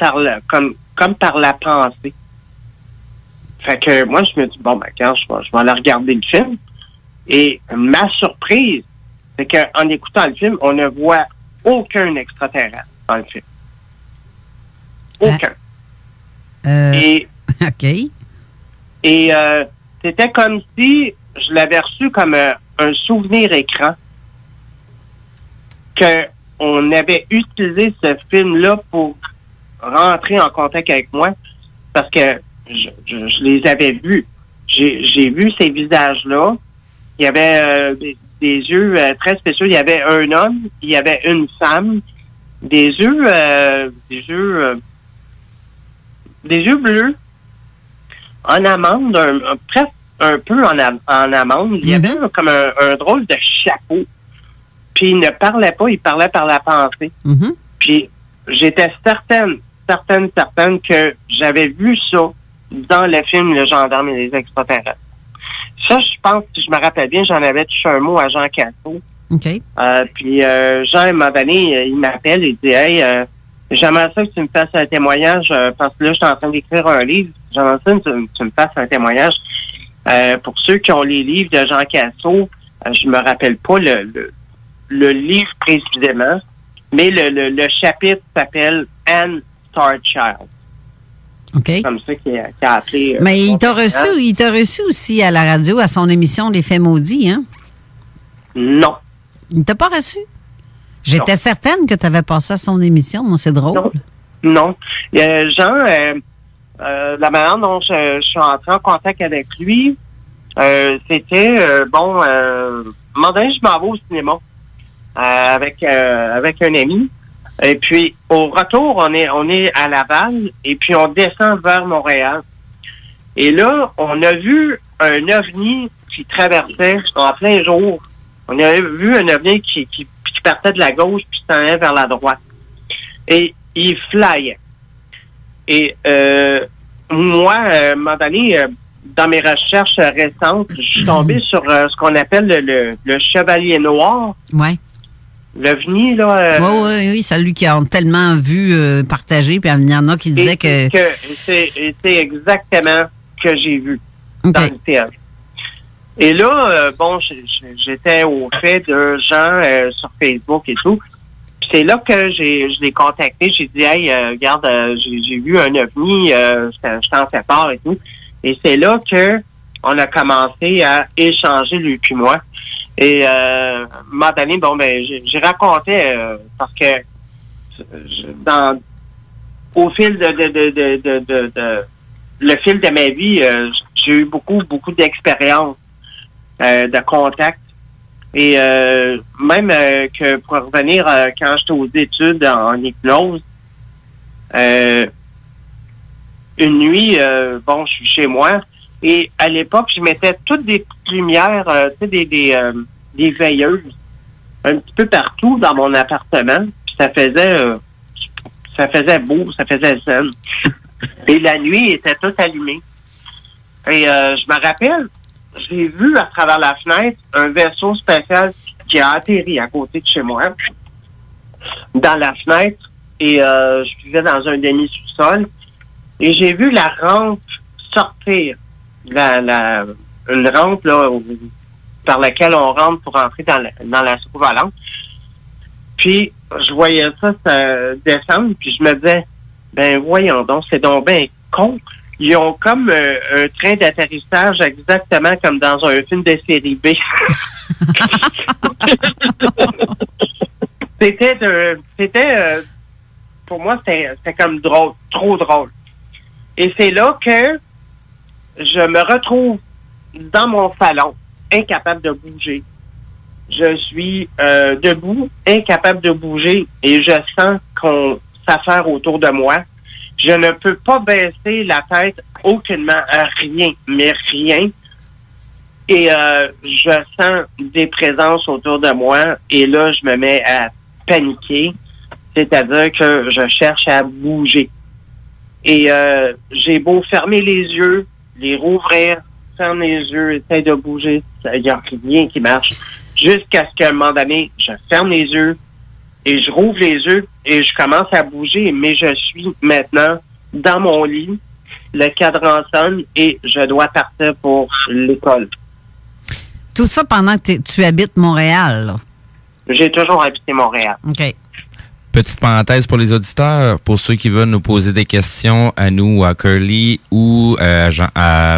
comme par la pensée. Fait que moi, je me dis, bon, ben, quand je vais aller regarder le film. Et ma surprise, c'est qu'en écoutant le film, on ne voit aucun extraterrestre dans le film. Aucun. Et, OK. Et c'était comme si je l'avais reçu comme un souvenir écran qu'on avait utilisé ce film-là pour rentrer en contact avec moi parce que je les avais vus. J'ai vu ces visages-là. Il y avait des yeux très spéciaux. Il y avait un homme, il y avait une femme. Des yeux bleus en amande, presque un peu en amande. Il y avait comme un drôle de chapeau. Puis il ne parlait pas, il parlait par la pensée. Puis j'étais certaine que j'avais vu ça dans le film Le Gendarme et les extraterrestres. Ça, je pense, si je me rappelle bien, j'en avais touché un mot à Jean Casso. OK. Puis Jean, à un moment donné, il m'appelle et dit, hey, j'aimerais ça que tu me fasses un témoignage parce que là, je suis en train d'écrire un livre. J'aimerais ça que tu me fasses un témoignage. Pour ceux qui ont les livres de Jean Casso, je me rappelle pas le livre précisément, mais le chapitre s'appelle Anne Starchild. OK. Comme ça qu'il a appelé. Mais il t'a reçu aussi à la radio, à son émission Les Faits maudits, hein? Non. Il t'a pas reçu? J'étais certaine que tu avais passé à son émission. Moi, c'est drôle. Non. Jean, la manière dont je suis entré en contact avec lui, c'était, à un moment donné, je m'en vais au cinéma avec un ami. Et puis, au retour, on est à Laval et puis on descend vers Montréal. Et là, on a vu un ovni qui traversait en plein jour. On a vu un ovni qui partait de la gauche puis s'en allait vers la droite. Et il flyait. Et moi, à un moment donné, dans mes recherches récentes, je suis tombé sur ce qu'on appelle le chevalier noir. Ouais. L'OVNI, là. Oui, celui qui a tellement vu partagé, puis il y en a qui disaient que c'est exactement ce que j'ai vu dans le théâtre. Et là, j'étais au fait de gens sur Facebook et tout. Puis c'est là que je l'ai contacté. J'ai dit, hey, regarde, j'ai vu un OVNI, je t'en fais part et tout. Et c'est là que on a commencé à échanger, lui puis moi. Et à un moment donné, j'ai raconté parce que au fil le fil de ma vie, j'ai eu beaucoup d'expériences de contact. Et même que pour revenir quand j'étais aux études en hypnose, une nuit, je suis chez moi. Et à l'époque, je mettais toutes des petites lumières, des veilleuses, un petit peu partout dans mon appartement. Puis ça faisait beau, ça faisait zen. Et la nuit était toute allumée. Et je me rappelle, j'ai vu à travers la fenêtre un vaisseau spatial qui a atterri à côté de chez moi, dans la fenêtre. Et je vivais dans un demi-sous-sol. Et j'ai vu la rampe sortir. Une rampe là, par laquelle on rentre pour entrer dans la soucoupe volante. Puis je voyais ça descendre, puis je me disais, ben voyons donc, c'est donc bien con. Ils ont comme un train d'atterrissage exactement comme dans un film de série B. Pour moi, c'était comme drôle, trop drôle. Et c'est là que je me retrouve dans mon salon, incapable de bouger. Je suis debout, incapable de bouger, et je sens qu'on s'affaire autour de moi. Je ne peux pas baisser la tête aucunement à rien, mais rien. Et je sens des présences autour de moi, et là, je me mets à paniquer, c'est-à-dire que je cherche à bouger. Et j'ai beau fermer les yeux, les rouvrir, fermer les yeux, essayer de bouger, il n'y a rien qui marche. Jusqu'à ce qu'à un moment donné, je ferme les yeux et je rouvre les yeux et je commence à bouger, mais je suis maintenant dans mon lit, le cadran sonne et je dois partir pour l'école. Tout ça pendant que tu habites Montréal, là? J'ai toujours habité Montréal. OK. Petite parenthèse pour les auditeurs, pour ceux qui veulent nous poser des questions à nous, à Curly ou à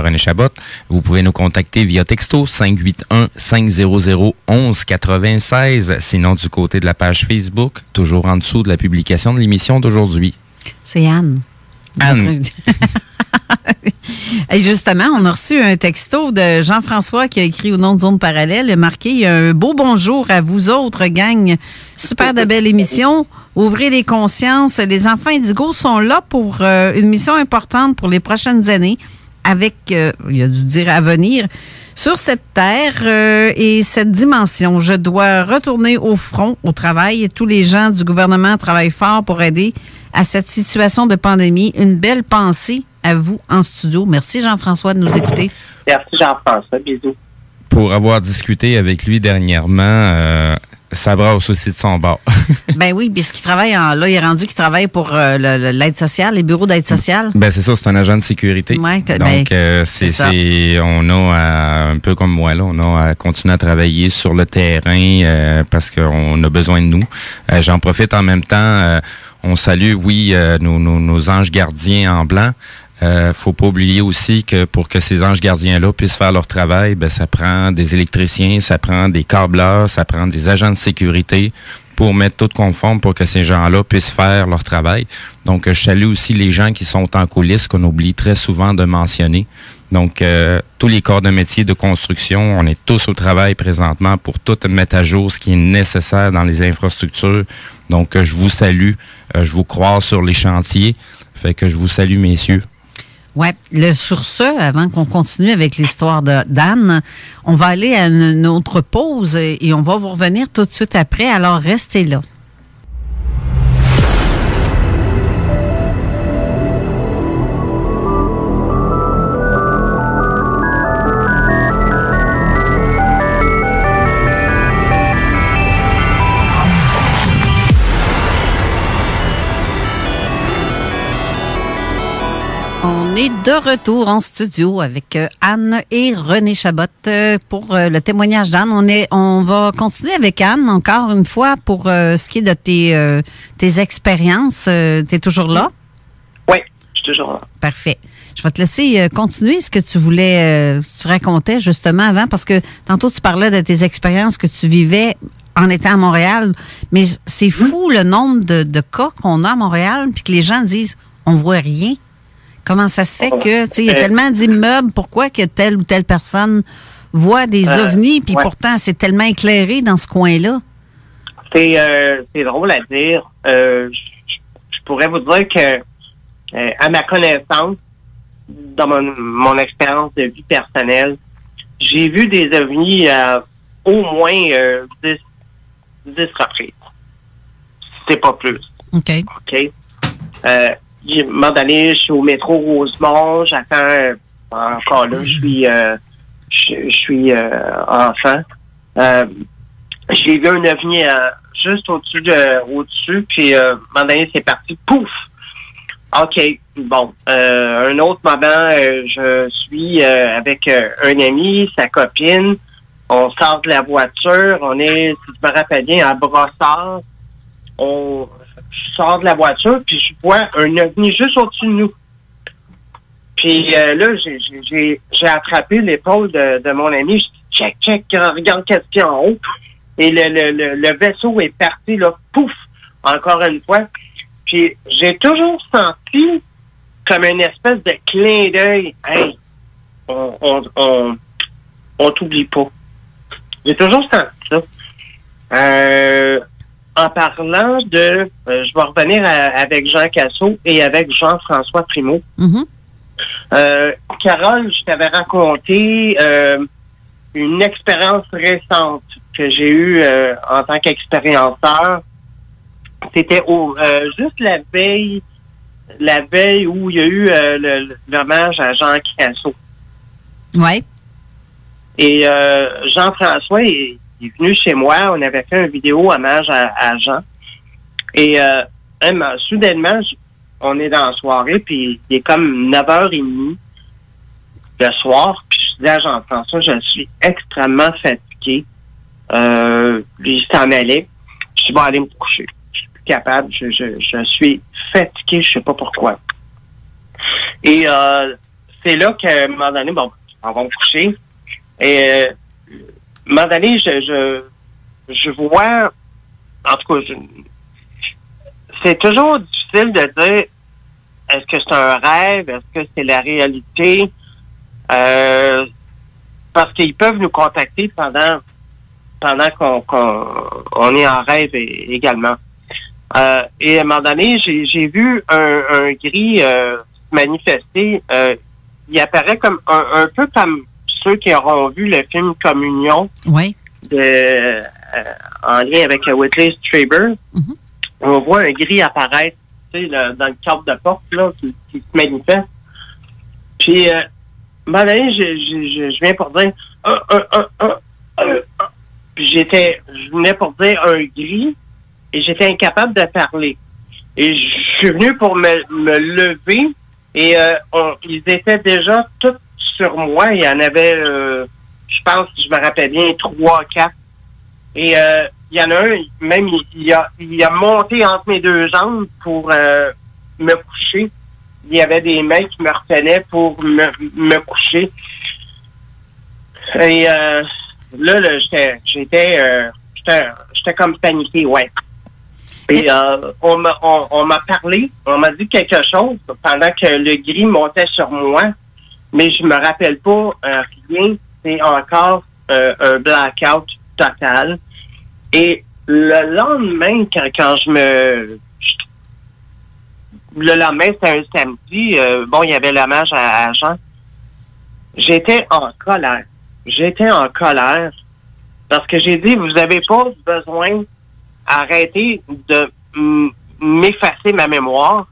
René Chabot, vous pouvez nous contacter via texto 581-500-1196. Sinon, du côté de la page Facebook, toujours en dessous de la publication de l'émission d'aujourd'hui. C'est Anne. Anne. Et justement, on a reçu un texto de Jean-François qui a écrit au nom de Zone Parallèle. Il a marqué un beau bonjour à vous autres, gang. Super de belle émission. Ouvrez les consciences. Les enfants Indigo sont là pour une mission importante pour les prochaines années avec, il a dû dire à venir, sur cette terre et cette dimension. Je dois retourner au front, au travail. Tous les gens du gouvernement travaillent fort pour aider à cette situation de pandémie. Une belle pensée à vous en studio. Merci Jean-François de nous écouter. Merci Jean-François. Bisous. Pour avoir discuté avec lui dernièrement, ça brasse aussi de son bord. Ben oui, puisqu'il travaille là, il est rendu qu'il travaille pour l'aide sociale, les bureaux d'aide sociale. Ben c'est ça, c'est un agent de sécurité. Ouais, donc on a un peu comme moi là, on a à continuer à travailler sur le terrain parce qu'on a besoin de nous. J'en profite en même temps. On salue, oui, nos anges gardiens en blanc. Faut pas oublier aussi que pour que ces anges gardiens-là puissent faire leur travail, ben ça prend des électriciens, ça prend des câbleurs, ça prend des agents de sécurité pour mettre tout conforme pour que ces gens-là puissent faire leur travail. Donc, je salue aussi les gens qui sont en coulisses, qu'on oublie très souvent de mentionner. Donc, tous les corps de métier de construction, on est tous au travail présentement pour tout mettre à jour ce qui est nécessaire dans les infrastructures. Donc, je vous salue, je vous croise sur les chantiers. Fait que je vous salue, messieurs. Oui. Sur ce, avant qu'on continue avec l'histoire d'Anne, on va aller à une autre pause et on va vous revenir tout de suite après. Alors, restez là. On est de retour en studio avec Anne et René Chabot pour le témoignage d'Anne. On va continuer avec Anne encore une fois pour ce qui est de tes expériences. Tu es toujours là? Oui, je suis toujours là. Parfait. Je vais te laisser continuer ce que tu voulais, tu racontais justement avant, parce que tantôt tu parlais de tes expériences que tu vivais en étant à Montréal, mais c'est fou le nombre de cas qu'on a à Montréal, puis que les gens disent « on voit rien ». Comment ça se fait que, tu sais, il y a tellement d'immeubles, pourquoi que telle ou telle personne voit des ovnis, puis pourtant c'est tellement éclairé dans ce coin-là? C'est drôle à dire. Je pourrais vous dire que, à ma connaissance, dans mon expérience de vie personnelle, j'ai vu des ovnis au moins 10 reprises. C'est pas plus. OK. À un moment donné, je suis au métro Rosemont, j'attends, encore là, je suis enfant. J'ai vu un ovni juste au-dessus, puis à un moment donné, c'est parti, pouf! OK, bon. Un autre moment, je suis avec un ami, sa copine, on sort de la voiture, on est, si je me rappelle bien, à Brossard, je sors de la voiture, puis je vois un ovni juste au-dessus de nous. Puis là, j'ai attrapé l'épaule de mon ami. Je dis, check, regarde qu'est-ce qu'il y a en haut. Et le vaisseau est parti, là, pouf, encore une fois. Puis j'ai toujours senti comme une espèce de clin d'œil. Hey, on t'oublie pas. J'ai toujours senti ça. En parlant de... je vais revenir avec Jean Cassot et avec Jean-François Primeau. Carole, je t'avais raconté une expérience récente que j'ai eue en tant qu'expérienceur. C'était juste la veille où il y a eu l'hommage à Jean Cassot. Oui. Et Jean-François est venu chez moi. On avait fait une vidéo hommage à Jean. Et soudainement, on est dans la soirée, puis il est comme 9h30 le soir. Puis je dis à Jean-François, je suis extrêmement fatigué. Lui, il s'en allait. Je dis, bon, aller me coucher. Je suis plus capable. Je suis fatigué, je sais pas pourquoi. Et c'est là qu'à un moment donné, bon, on va me coucher. Et à un moment donné, je vois, en tout cas, c'est toujours difficile de dire est-ce que c'est un rêve, est-ce que c'est la réalité, parce qu'ils peuvent nous contacter pendant qu'on est en rêve également. Et à un moment donné, j'ai vu un gris manifester. Il apparaît comme un peu comme ceux qui auront vu le film Communion, oui, en lien avec Whitley Strieber. On voit un gris apparaître, tu sais, dans le cadre de porte là, qui se manifeste. Puis, à un moment donné, je viens pour dire puis je venais pour dire un gris et j'étais incapable de parler. Et je suis venu pour me lever et ils étaient déjà tous sur moi. Il y en avait, je pense, je me rappelle bien, 3, 4. Et il y en a un, même, il a monté entre mes deux jambes pour me coucher. Il y avait des mains qui me retenaient pour me coucher. Et là, j'étais comme paniqué, ouais. Et on m'a parlé, on m'a dit quelque chose pendant que le gris montait sur moi, mais je me rappelle pas rien. C'est encore un blackout total. Et le lendemain, quand le lendemain, c'était un samedi, bon, il y avait l'hommage à Jean. J'étais en colère. Parce que j'ai dit, vous n'avez pas besoin d'arrêter de m'effacer ma mémoire.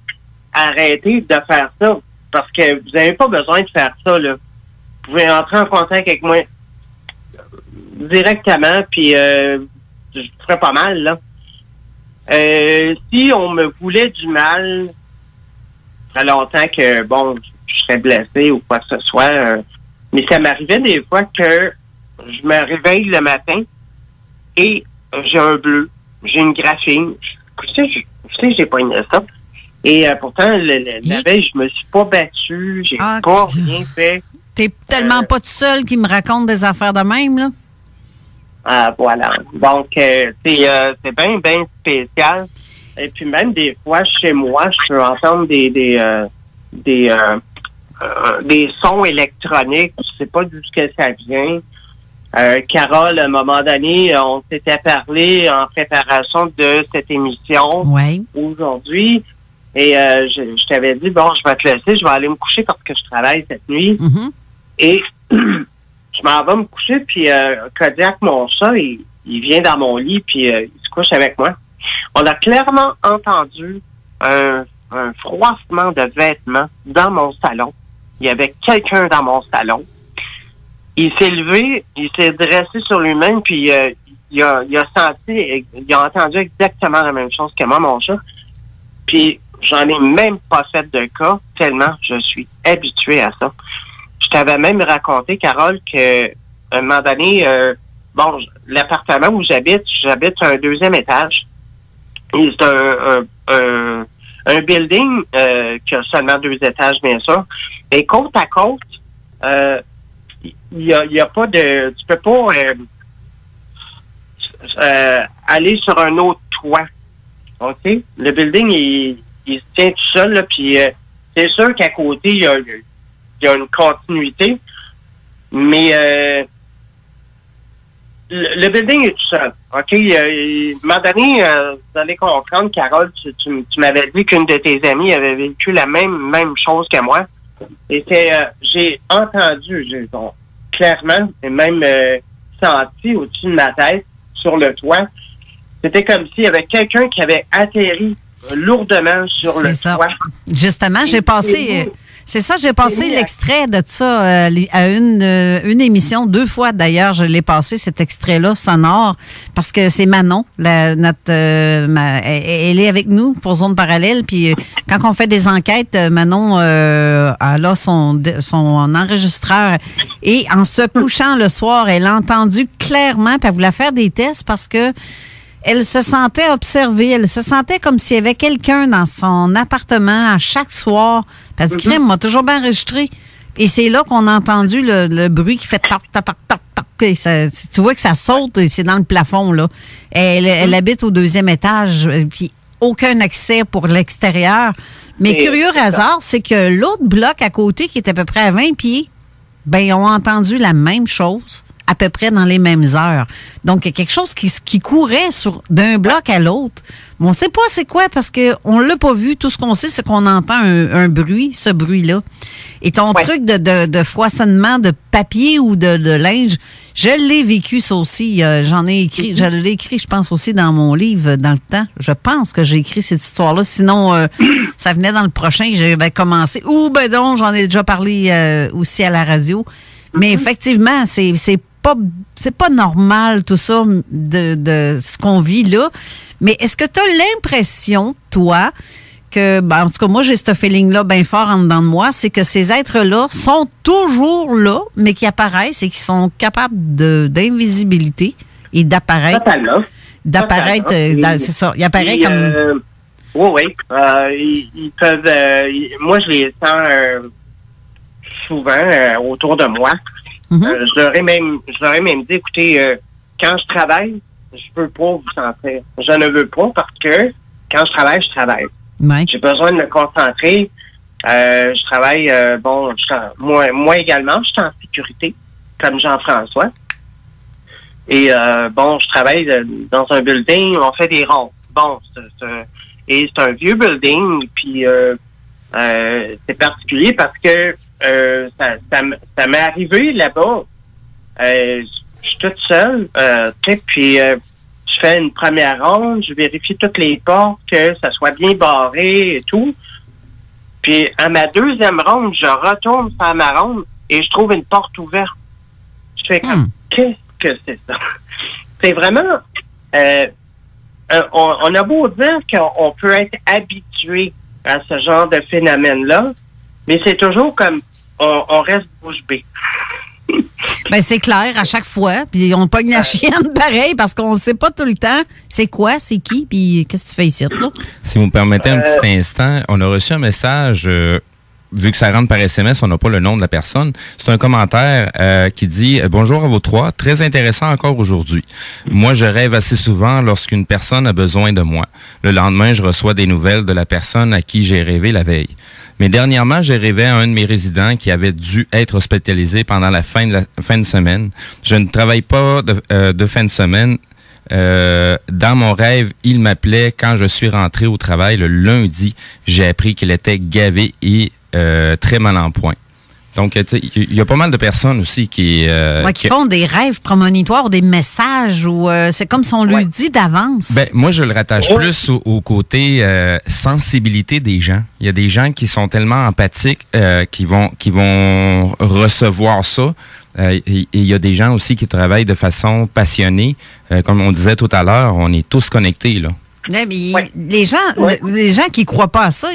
Arrêtez de faire ça. Parce que vous n'avez pas besoin de faire ça, là. Vous pouvez entrer en contact avec moi directement, puis je ferais pas mal, là. Si on me voulait du mal, ça fait longtemps que, bon, je serais blessé ou quoi que ce soit. Mais ça m'arrivait des fois que je me réveille le matin et j'ai un bleu, j'ai une graphine. Tu sais, j'ai pas aimé ça. Et pourtant, la veille, je me suis pas battue, j'ai pas rien fait. T'es tellement pas tout seul qui me raconte des affaires de même, là? Ah, voilà. Donc, c'est bien spécial. Et puis même des fois, chez moi, je peux entendre des sons électroniques. Je sais pas d'où que ça vient. Carole, à un moment donné, on s'était parlé en préparation de cette émission aujourd'hui. Et je t'avais dit, bon, je vais te laisser, je vais aller me coucher parce que je travaille cette nuit. Et je m'en vais me coucher, puis Kodiak, mon chat, il vient dans mon lit, puis il se couche avec moi. On a clairement entendu un froissement de vêtements dans mon salon. Il y avait quelqu'un dans mon salon. Il s'est levé, il s'est dressé sur lui-même, puis il a entendu exactement la même chose que moi, mon chat. Puis j'en ai même pas fait de cas, tellement je suis habitué à ça. Je t'avais même raconté, Carole, que à un moment donné, bon, l'appartement où j'habite un 2e étage. Et c'est un building qui a seulement 2 étages, bien sûr. Et côte à côte, il y a pas de... Tu peux pas aller sur un autre toit. OK? Le building, il se tient tout seul, là, puis c'est sûr qu'à côté, il y a une continuité, mais le building est tout seul. OK? À un moment donné, vous allez comprendre, Carole, tu m'avais dit qu'une de tes amies avait vécu la même chose que moi. Et j'ai entendu, clairement, et même senti au-dessus de ma tête, sur le toit. C'était comme s'il y avait quelqu'un qui avait atterri lourdement sur le toit. Justement, j'ai passé l'extrait de ça à une émission, 2 fois d'ailleurs, je l'ai passé, cet extrait-là, sonore, parce que c'est Manon, elle est avec nous pour Zone Parallèle, puis quand on fait des enquêtes, Manon elle a son enregistreur, et en se couchant le soir, elle a entendu clairement, puis elle voulait faire des tests parce que elle se sentait observée, elle se sentait comme s'il y avait quelqu'un dans son appartement à chaque soir. Parce que m'a toujours bien enregistré. Et c'est là qu'on a entendu le bruit qui fait toc, toc, toc, toc, toc. Et ça, tu vois que ça saute, et c'est dans le plafond, là. Elle habite au 2e étage, puis aucun accès pour l'extérieur. Mais curieux hasard, c'est que l'autre bloc à côté, qui est à peu près à 20 pieds, ben, ils ont entendu la même chose à peu près dans les mêmes heures. Donc, il y a quelque chose qui courait d'un bloc à l'autre. Mais on ne sait pas c'est quoi parce qu'on ne l'a pas vu. Tout ce qu'on sait, c'est qu'on entend un bruit, ce bruit-là. Et ton truc de foisonnement de papier ou de linge, je l'ai vécu ça aussi. J'en ai écrit, je l'ai écrit, je pense, aussi dans mon livre dans le temps. Je pense que j'ai écrit cette histoire-là. Sinon, ça venait dans le prochain que j'avais commencé. Ou ben donc, j'en ai déjà parlé aussi à la radio. Mais effectivement, c'est pas normal tout ça de ce qu'on vit là. Mais est-ce que tu as l'impression, toi, que, en tout cas, moi, j'ai ce feeling-là bien fort en dedans de moi, c'est que ces êtres-là sont toujours là, mais qui apparaissent et qui sont capables d'invisibilité et d'apparaître. Totalement. C'est ça. Ils apparaissent comme... Oui. Ils peuvent... moi, je les sens souvent autour de moi. Je leur ai même dit, écoutez, quand je travaille, je veux pas vous sentir. Je ne veux pas parce que quand je travaille, je travaille. Ouais. J'ai besoin de me concentrer. Je travaille, moi également, je suis en sécurité, comme Jean-François. Et je travaille dans un building, on fait des ronds. Bon, c'est un vieux building, puis c'est particulier parce que ça m'est arrivé là-bas. Je suis toute seule, puis je fais une première ronde, je vérifie toutes les portes, que ça soit bien barré et tout. Puis à ma 2e ronde, je retourne faire ma ronde et je trouve une porte ouverte. Je fais comme, qu'est-ce que c'est ça? C'est vraiment... on a beau dire qu'on peut être habitué à ce genre de phénomène-là, mais c'est toujours comme on reste bouche bée. Ben c'est clair à chaque fois, puis on pogne la chienne pareil parce qu'on ne sait pas tout le temps c'est quoi, c'est qui, puis qu'est-ce que tu fais ici, là? Si vous me permettez un petit instant, on a reçu un message, vu que ça rentre par SMS, on n'a pas le nom de la personne. C'est un commentaire qui dit « Bonjour à vous 3, très intéressant encore aujourd'hui. Moi, je rêve assez souvent lorsqu'une personne a besoin de moi. Le lendemain, je reçois des nouvelles de la personne à qui j'ai rêvé la veille. Mais dernièrement, j'ai rêvé à un de mes résidents qui avait dû être hospitalisé pendant la fin de semaine. Je ne travaille pas de fin de semaine. Dans mon rêve, il m'appelait quand je suis rentré au travail le lundi. J'ai appris qu'il était gavé et très mal en point. Donc, il y a pas mal de personnes aussi qui font des rêves prémonitoires, des messages, ou c'est comme si on lui dit d'avance. Ben, moi, je le rattache plus au côté sensibilité des gens. Il y a des gens qui sont tellement empathiques qui vont recevoir ça. Et il y a des gens aussi qui travaillent de façon passionnée. Comme on disait tout à l'heure, on est tous connectés, là. Mais les gens qui croient pas à ça,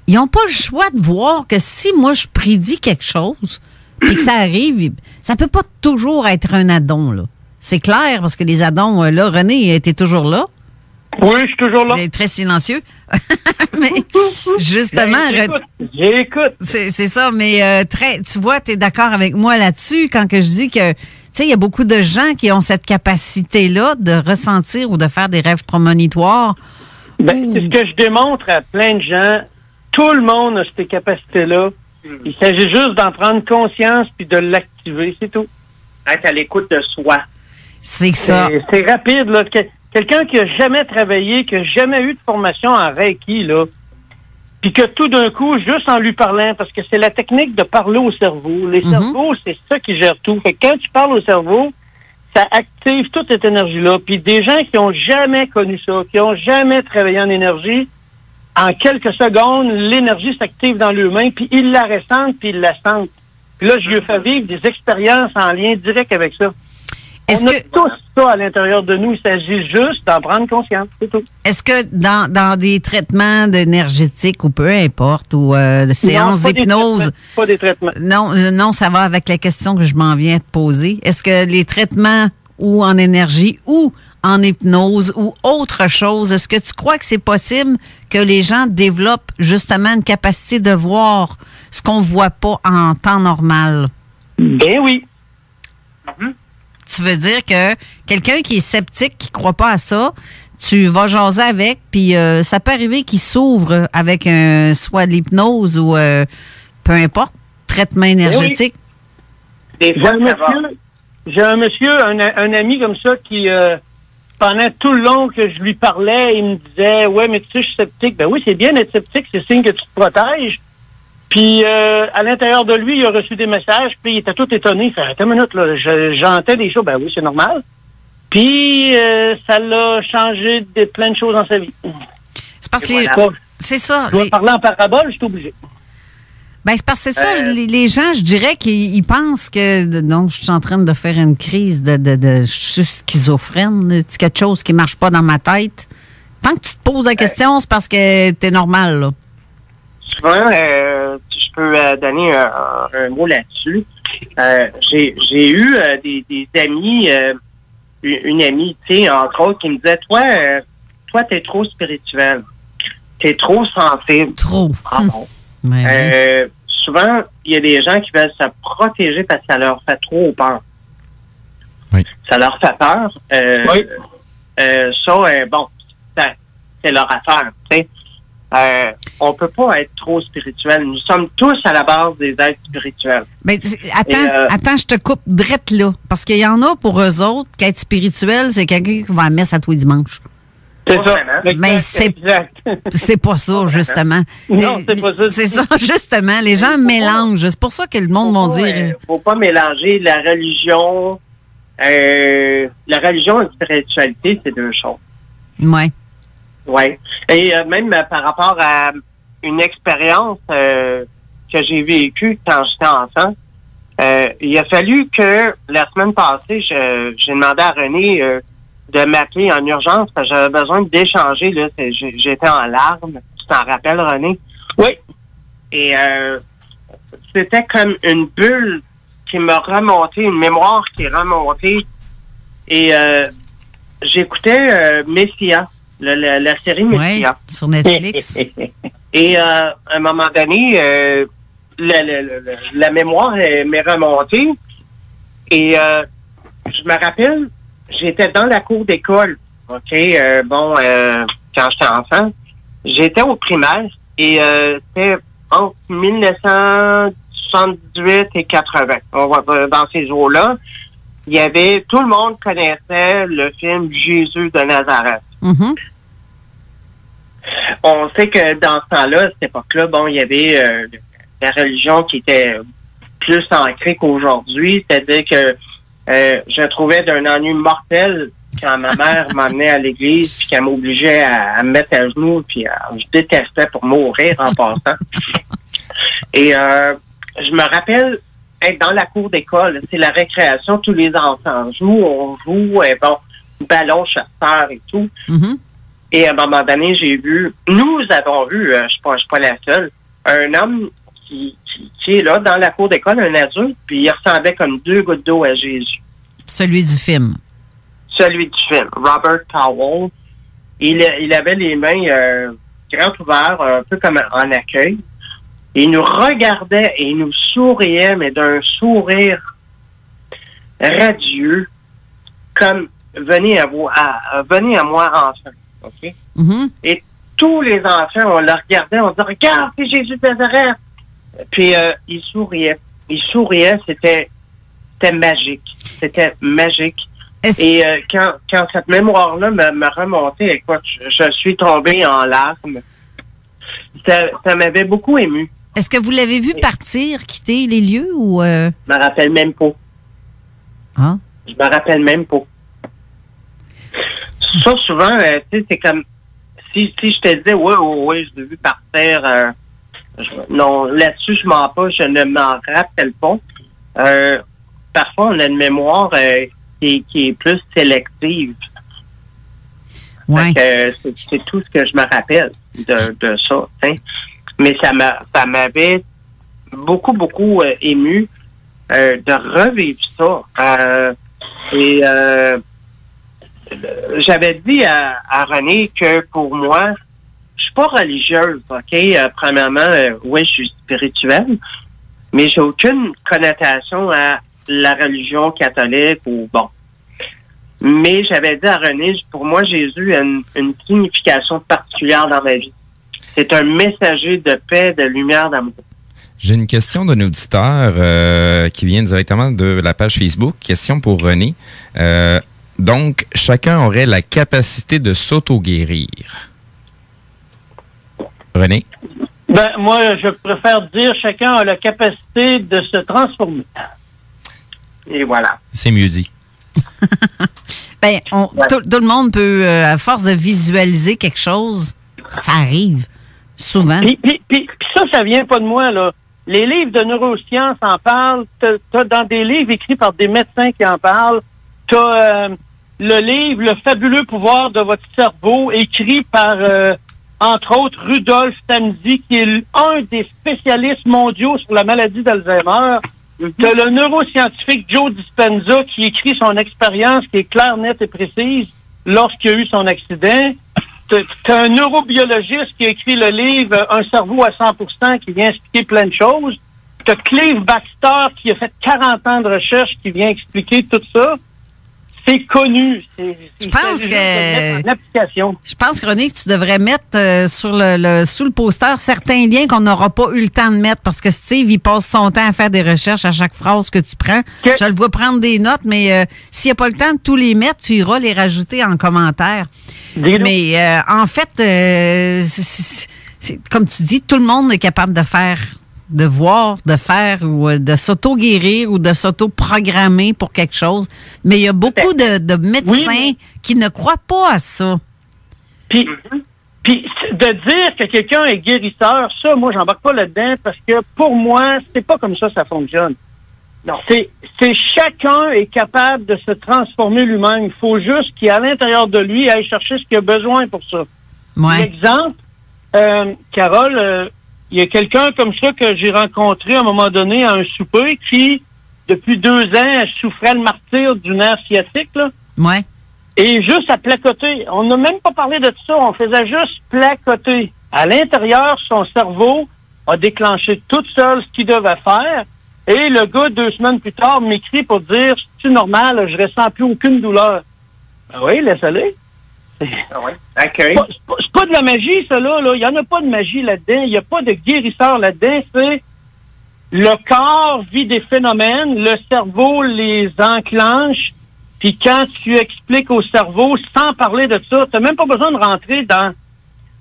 ils n'ont pas le choix de voir que si moi je prédis quelque chose et que ça arrive, ça peut pas toujours être un addon, là. C'est clair, parce que les addons, là, René était toujours là. Oui, je suis toujours là. Vous êtes très silencieux. Mais justement, J'écoute. c'est ça, mais tu vois, tu es d'accord avec moi là-dessus quand que je dis que, tu sais, il y a beaucoup de gens qui ont cette capacité-là de ressentir ou de faire des rêves prémonitoires. Ben, c'est ce que je démontre à plein de gens. Tout le monde a cette capacité-là. Il s'agit juste d'en prendre conscience puis de l'activer, c'est tout. Être à l'écoute de soi. C'est que ça. C'est rapide, là. Quelqu'un qui a jamais travaillé, qui a jamais eu de formation en Reiki, là, puis que tout d'un coup, juste en lui parlant, parce que c'est la technique de parler au cerveau. Les cerveaux, c'est ça qui gère tout. Fait que quand tu parles au cerveau, ça active toute cette énergie-là. Puis des gens qui ont jamais connu ça, qui ont jamais travaillé en énergie, en quelques secondes, l'énergie s'active dans l'humain, puis ils la ressentent, puis ils la sentent. Puis là, je lui fais vivre des expériences en lien direct avec ça. On a tous ça à l'intérieur de nous. Il s'agit juste d'en prendre conscience, c'est tout. Est-ce que dans des traitements énergétiques ou peu importe, ou de séances d'hypnose... Pas des traitements. Non, ça va avec la question que je m'en viens de poser. Est-ce que les traitements ou en énergie ou en hypnose ou autre chose, est-ce que tu crois que c'est possible que les gens développent justement une capacité de voir ce qu'on ne voit pas en temps normal? Ben oui. Tu veux dire que quelqu'un qui est sceptique, qui ne croit pas à ça, tu vas jaser avec, puis ça peut arriver qu'il s'ouvre avec soit l'hypnose ou peu importe, traitement énergétique. Oui. J'ai un monsieur, un ami comme ça qui, pendant tout le long que je lui parlais, il me disait « Ouais, mais tu sais, je suis sceptique. » Ben oui, c'est bien d'être sceptique, c'est signe que tu te protèges. Puis, à l'intérieur de lui, il a reçu des messages, puis il était tout étonné. Il fait, attends une minute, là, j'entends des choses. Ben oui, c'est normal. Puis, ça l'a changé de plein de choses dans sa vie. C'est parce que c'est ça. Je dois parler en parabole, je suis obligé. Ben, c'est parce que c'est ça. Les gens, je dirais qu'ils pensent que, donc, je suis en train de faire une crise je suis schizophrène, c'est quelque chose qui marche pas dans ma tête. Tant que tu te poses la question, c'est parce que t'es normal, là. Souvent, je peux donner un mot là-dessus. J'ai eu des amis, une amie, tu sais, entre autres, qui me disait, toi, t'es trop spirituel. T'es trop sensible. Trop. Ah bon. Souvent, il y a des gens qui veulent se protéger parce que ça leur fait trop peur. Oui. Ça leur fait peur. Oui. Bon, c'est leur affaire, tu sais. On peut pas être trop spirituel. Nous sommes tous à la base des êtres spirituels. Ben, attends, je te coupe drette là. Parce qu'il y en a pour eux autres qu'être spirituel, c'est quelqu'un qui va à la messe à tous les dimanches. C'est ça. Mais c'est pas ça, justement. Non, c'est pas ça. C'est ça, justement. Les gens mélangent. C'est pour ça que le monde va dire... faut pas mélanger la religion. La religion et la spiritualité, c'est deux choses. Oui. Oui. Et même par rapport à une expérience que j'ai vécue quand j'étais enfant, il a fallu que la semaine passée, j'ai demandé à René de m'appeler en urgence parce que j'avais besoin d'échanger. Là, j'étais en larmes. Tu t'en rappelles, René? Oui. Et c'était comme une bulle qui m'a remonté, une mémoire qui est remontée. Et j'écoutais Messia. La série Messia. Oui, sur Netflix. Et à un moment donné, la mémoire m'est remontée. Et je me rappelle, j'étais dans la cour d'école. OK, quand j'étais enfant, j'étais au primaire et c'était entre 1978 et 80. Dans ces eaux-là, il y avait, tout le monde connaissait le film Jésus de Nazareth. Mm-hmm. On sait que dans ce temps-là, à cette époque-là, bon, il y avait la religion qui était plus ancrée qu'aujourd'hui. C'est-à-dire que je trouvais d'un ennui mortel quand ma mère m'emmenait à l'église puis qu'elle m'obligeait à me mettre à genoux puis je détestais pour mourir en passant. Et je me rappelle être dans la cour d'école. C'est la récréation, tous les enfants jouent, on joue, ballon, chasseur et tout. Mm-hmm. Et à un moment donné, nous avons vu, je suis pas la seule, un homme qui est là dans la cour d'école, un adulte, puis il ressemblait comme 2 gouttes d'eau à Jésus. Celui du film. Celui du film, Robert Powell. Il avait les mains grandes ouvertes, un peu comme en accueil. Et il nous regardait et il nous souriait, mais d'un sourire radieux, comme venez à moi, enfant. OK? Mhm. Et tous les enfants, on le regardait, on disait, regarde, c'est Jésus de Nazareth. Puis il souriait. Il souriait, c'était magique. C'était magique. Et quand cette mémoire-là me remontait, écoute, je suis tombé en larmes. Ça m'avait beaucoup ému. Est-ce que vous l'avez vu partir, quitter les lieux ou... Je me rappelle même pas. Ah. Je me rappelle même pas. Ça, souvent, tu sais, c'est comme... Si je te disais, oui, je l'ai vu partir... non, là-dessus, je mens pas, je ne m'en rappelle pas. Parfois, on a une mémoire qui est plus sélective. Ouais. C'est tout ce que je me rappelle de ça. Hein. Mais ça m'avait beaucoup ému de revivre ça. J'avais dit à René que pour moi, je suis pas religieuse, OK? Premièrement, oui, je suis spirituelle, mais j'ai aucune connotation à la religion catholique ou bon. Mais j'avais dit à René, pour moi, Jésus a une signification particulière dans ma vie. C'est un messager de paix, de lumière, d'amour. J'ai une question d'un auditeur qui vient directement de la page Facebook. Question pour René. Donc, chacun aurait la capacité de s'auto-guérir. René? Ben, moi, je préfère dire chacun a la capacité de se transformer. Et voilà. C'est mieux dit. Ben, tout le monde peut, à force de visualiser quelque chose, ça arrive souvent. Puis ça vient pas de moi, là. Les livres de neurosciences en parlent. T'as dans des livres écrits par des médecins qui en parlent. T'as le livre « Le fabuleux pouvoir de votre cerveau » écrit par, entre autres, Rudolf Tanzi, qui est un des spécialistes mondiaux sur la maladie d'Alzheimer. T'as le neuroscientifique Joe Dispenza qui écrit son expérience qui est claire, nette et précise lorsqu'il y a eu son accident. T'as un neurobiologiste qui a écrit le livre « Un cerveau à 100%» qui vient expliquer plein de choses. T'as Clive Baxter qui a fait 40 ans de recherche qui vient expliquer tout ça. C'est connu. Je pense que... L'application. Je pense, René, que tu devrais mettre sous le poster certains liens qu'on n'aura pas eu le temps de mettre parce que Steve, il passe son temps à faire des recherches à chaque phrase que tu prends. Je le vois prendre des notes, mais s'il n'y a pas le temps de tous les mettre, tu iras les rajouter en commentaire. Mais en fait, c'est, comme tu dis, tout le monde est capable de faire, de voir, de faire ou de s'auto-guérir ou de s'auto-programmer pour quelque chose. Mais il y a beaucoup de médecins qui ne croient pas à ça. Puis de dire que quelqu'un est guérisseur, ça, moi, j'embarque pas là-dedans parce que pour moi, c'est pas comme ça fonctionne. Non. C'est chacun est capable de se transformer lui-même. Il faut juste qu'il, à l'intérieur de lui, aille chercher ce qu'il a besoin pour ça. Ouais. Exemple, Carole, il y a quelqu'un comme ça que j'ai rencontré à un moment donné à un souper qui, depuis 2 ans, souffrait le martyre du nerf sciatique, là. Ouais. Et juste à placoter. On n'a même pas parlé de ça. On faisait juste placoter. À l'intérieur, son cerveau a déclenché tout seul ce qu'il devait faire. Et le gars, 2 semaines plus tard, m'écrit pour dire « C'est normal, je ressens plus aucune douleur. » Ben oui, laisse aller. Accueil. C'est pas de la magie, ça, là. Il n'y en a pas de magie là-dedans. Il n'y a pas de guérisseur là-dedans. C'est le corps vit des phénomènes, le cerveau les enclenche. Puis quand tu expliques au cerveau, sans parler de ça, tu n'as même pas besoin de rentrer dans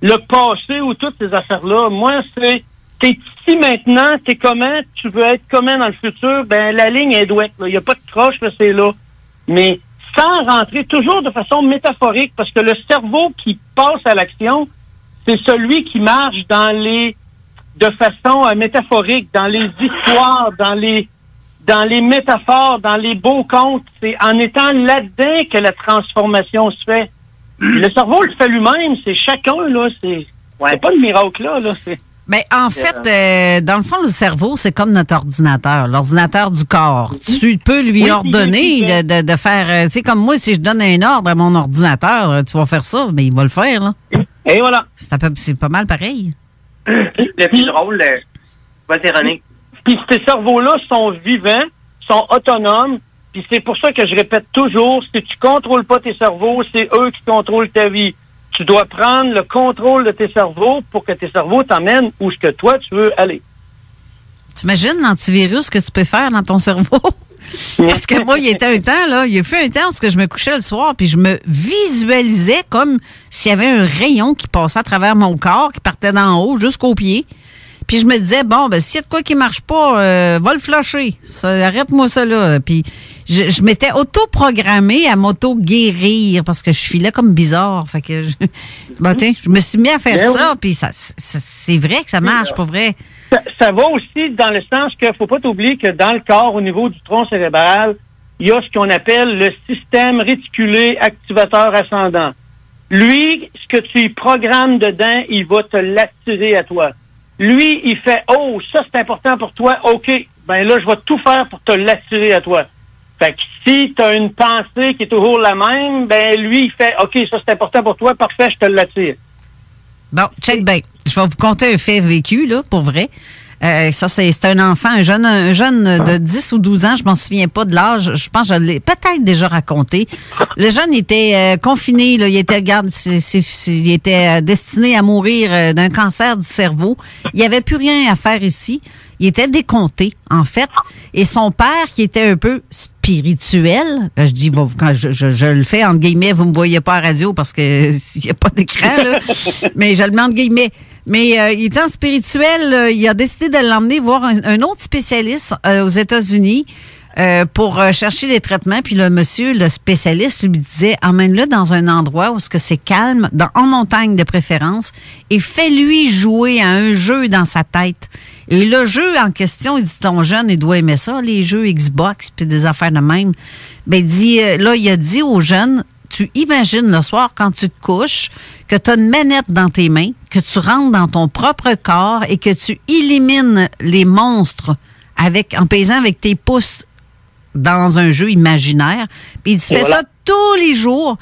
le passé ou toutes ces affaires-là. Moi, c'est t'es ici maintenant, t'es comment, tu veux être comment dans le futur, ben la ligne est douette. Il n'y a pas de croche, là, c'est là. Mais sans rentrer, toujours de façon métaphorique, parce que le cerveau qui passe à l'action, c'est celui qui marche de façon métaphorique, dans les histoires, dans les métaphores, dans les beaux contes. C'est en étant là-dedans que la transformation se fait. Le cerveau le fait lui-même, c'est chacun, là. C'est pas le miracle, là. Ben, en fait, dans le fond, le cerveau, c'est comme notre ordinateur, l'ordinateur du corps. Tu peux lui ordonner de faire... c'est comme moi, si je donne un ordre à mon ordinateur, tu vas faire ça, mais il va le faire, là. Et voilà. C'est pas mal pareil. Le plus drôle, vas-y, René. Puis ces cerveaux-là sont vivants, sont autonomes, puis c'est pour ça que je répète toujours, si tu contrôles pas tes cerveaux, c'est eux qui contrôlent ta vie. Tu dois prendre le contrôle de tes cerveaux pour que tes cerveaux t'emmènent où ce que toi, tu veux aller. T'imagines l'antivirus que tu peux faire dans ton cerveau? Parce que moi, il y a fait un temps où je me couchais le soir puis je me visualisais comme s'il y avait un rayon qui passait à travers mon corps, qui partait d'en haut jusqu'aux pieds. Puis je me disais, bon, ben s'il y a de quoi qui marche pas, va le flusher. Arrête-moi ça là. Puis je m'étais auto-programmée à m'auto-guérir parce que je suis là comme bizarre. Fait que je me suis mis à faire ça, puis c'est vrai que ça marche, pas vrai. Ça va aussi dans le sens qu'il faut pas t'oublier que dans le corps, au niveau du tronc cérébral, il y a ce qu'on appelle le système réticulé activateur ascendant. Lui, ce que tu y programmes dedans, il va te l'attirer à toi. Lui, il fait « Oh, ça c'est important pour toi, OK, ben là, je vais tout faire pour te l'attirer à toi. » Fait que si tu as une pensée qui est toujours la même, ben lui, il fait « OK, ça c'est important pour toi, parfait, je te l'attire. » Bon, check bien. Je vais vous conter un fait vécu, là, pour vrai. Ça, c'est un enfant, un jeune de 10 ou 12 ans, je m'en souviens pas de l'âge, je pense que je l'ai peut-être déjà raconté. Le jeune était confiné, là, il était destiné à mourir d'un cancer du cerveau. Il n'y avait plus rien à faire ici. Il était décompté, en fait. Et son père, qui était un peu spirituel, je dis, quand je le fais, entre guillemets, vous me voyez pas à la radio parce que il n'y a pas d'écran, là, mais je le mets entre guillemets. Mais il étant spirituel, il a décidé de l'emmener voir un autre spécialiste aux États-Unis pour chercher les traitements. Puis le spécialiste lui disait, emmène-le dans un endroit où c'est calme, en montagne de préférence, et fais-lui jouer à un jeu dans sa tête. Et le jeu en question, il dit, ton jeune, il doit aimer ça, les jeux Xbox puis des affaires de même. Ben, il a dit aux jeunes, tu imagines le soir quand tu te couches que tu as une manette dans tes mains, que tu rentres dans ton propre corps et que tu élimines les monstres en pesant avec tes pouces dans un jeu imaginaire. Puis il fait ça tous les jours.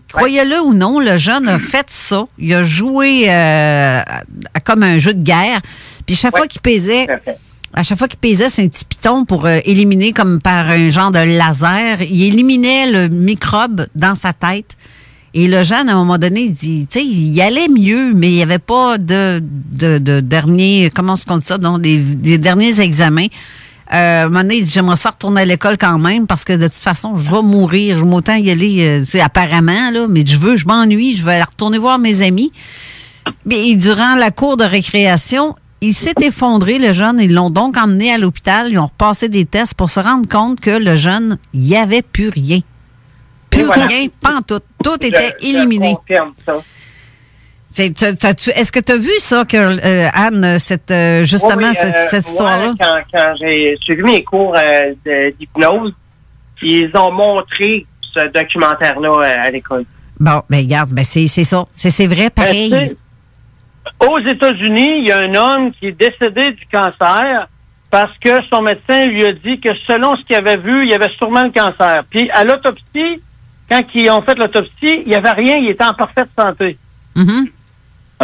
Croyez-le ou non, le jeune a fait ça. Il a joué comme un jeu de guerre. Puis chaque fois qu'il pesait... À chaque fois qu'il pesait sur un petit piton pour éliminer comme par un genre de laser, il éliminait le microbe dans sa tête. Et le jeune, à un moment donné, il dit, tu sais, il allait mieux, mais il n'y avait pas de dernier, comment est-ce qu'on dit ça, donc des derniers examens. À un moment donné, il dit, j'aimerais ça retourner à l'école quand même parce que de toute façon, je vais mourir. Je vais autant y aller, apparemment, là, mais je m'ennuie, je vais aller retourner voir mes amis. Et durant la cour de récréation, il s'est effondré, le jeune. Ils l'ont donc emmené à l'hôpital. Ils ont repassé des tests pour se rendre compte que le jeune, il n'y avait plus rien. Plus rien, pas en tout. Tout était éliminé. Je confirme ça. Est-ce que tu as vu ça, Anne, cette histoire-là? Quand j'ai suivi mes cours d'hypnose, ils ont montré ce documentaire-là à l'école. Bon, ben regarde, c'est ça. C'est vrai, pareil. Aux États-Unis, il y a un homme qui est décédé du cancer parce que son médecin lui a dit que selon ce qu'il avait vu, il y avait sûrement le cancer. Puis à l'autopsie, quand ils ont fait l'autopsie, il n'y avait rien, il était en parfaite santé. Mm-hmm.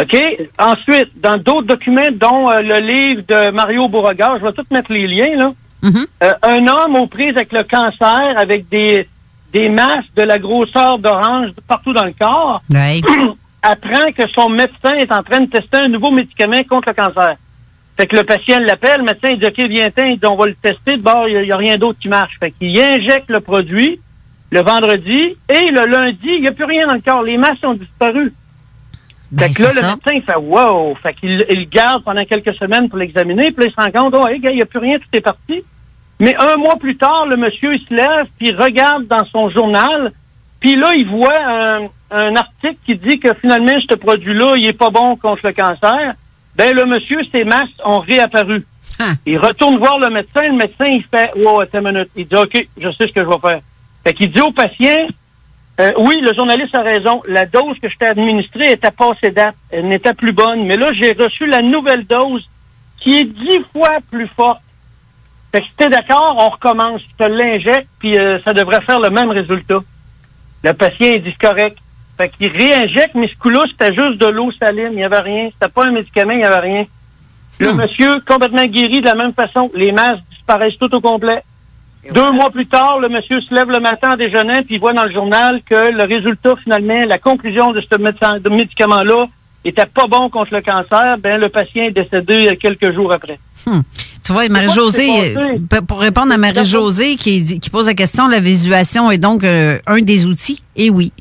OK? Ensuite, dans d'autres documents, dont le livre de Mario Beauregard, je vais tout mettre les liens, là. Mm-hmm. Un homme aux prises avec le cancer, avec des masses de la grosseur d'orange partout dans le corps, ouais. apprend que son médecin est en train de tester un nouveau médicament contre le cancer. Fait que le patient l'appelle, le médecin il dit, OK, viens-t'en, il dit, on va le tester, de bord, il n'y a rien d'autre qui marche. Fait qu'il injecte le produit le vendredi, et le lundi, il n'y a plus rien dans le corps. Les masses ont disparu. Fait que là, le médecin, il fait wow! Fait qu'il le garde pendant quelques semaines pour l'examiner, puis là, il se rend compte, oh, hey, gars, il n'y a plus rien, tout est parti. Mais un mois plus tard, le monsieur, il se lève, puis il regarde dans son journal, puis là, il voit un article qui dit que finalement, ce produit-là, il est pas bon contre le cancer. Ben, le monsieur, ses masses ont réapparu. Hein. Il retourne voir le médecin, il fait, wow, attends une minute. Il dit, OK, je sais ce que je vais faire. Fait qu'il dit au patient, Oui, le journaliste a raison. La dose que je t'ai administrée était passée date. Elle n'était plus bonne. Mais là, j'ai reçu la nouvelle dose qui est 10 fois plus forte. Fait que si t'es d'accord, on recommence. Je te l'injecte, puis ça devrait faire le même résultat. Le patient, il dit c'est correct. Fait qu'il réinjecte, mais ce coup-là, c'était juste de l'eau saline. Il n'y avait rien. C'était pas un médicament, il n'y avait rien. Le monsieur, complètement guéri de la même façon. Les masses disparaissent tout au complet. 2 mois plus tard, le monsieur se lève le matin en déjeunant, puis il voit dans le journal que le résultat, finalement, la conclusion de ce médicament-là était pas bon contre le cancer. Ben, le patient est décédé quelques jours après. Tu vois, Marie-Josée, pour répondre à Marie-Josée qui pose la question, la visualisation est donc un des outils. Et oui,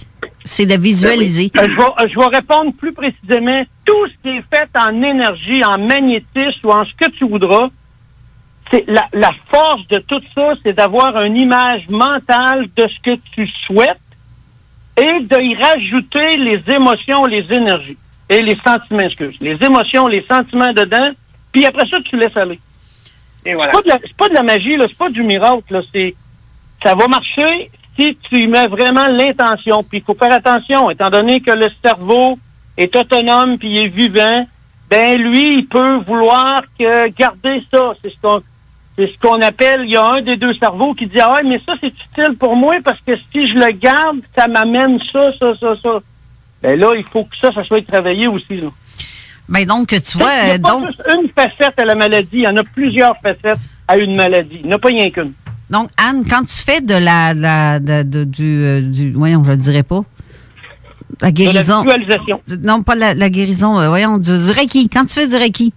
c'est de visualiser. Je vais répondre plus précisément. Tout ce qui est fait en énergie, en magnétisme ou en ce que tu voudras, c'est la force de tout ça, c'est d'avoir une image mentale de ce que tu souhaites et d'y rajouter les émotions, les énergies et les sentiments, les émotions, les sentiments dedans, puis après ça, tu laisses aller. Et voilà. C'est pas de la magie, là, c'est pas du miracle, là, ça va marcher si tu y mets vraiment l'intention. Puis il faut faire attention, étant donné que le cerveau est autonome puis il est vivant, ben lui, il peut vouloir garder ça. C'est ce qu'on appelle, il y a un des deux cerveaux qui dit « Ah ouais, mais ça, c'est utile pour moi parce que si je le garde, ça m'amène ça. » Ben là, il faut que ça soit travaillé aussi, là. Ben donc, tu vois... Il n'y a pas juste une facette à la maladie, il y en a plusieurs facettes à une maladie. Il n'y en a pas rien qu'une. Donc, Anne, quand tu fais voyons, je le dirais pas. La guérison. De la visualisation. Non, pas la guérison, voyons, du Reiki. Quand tu fais du Reiki.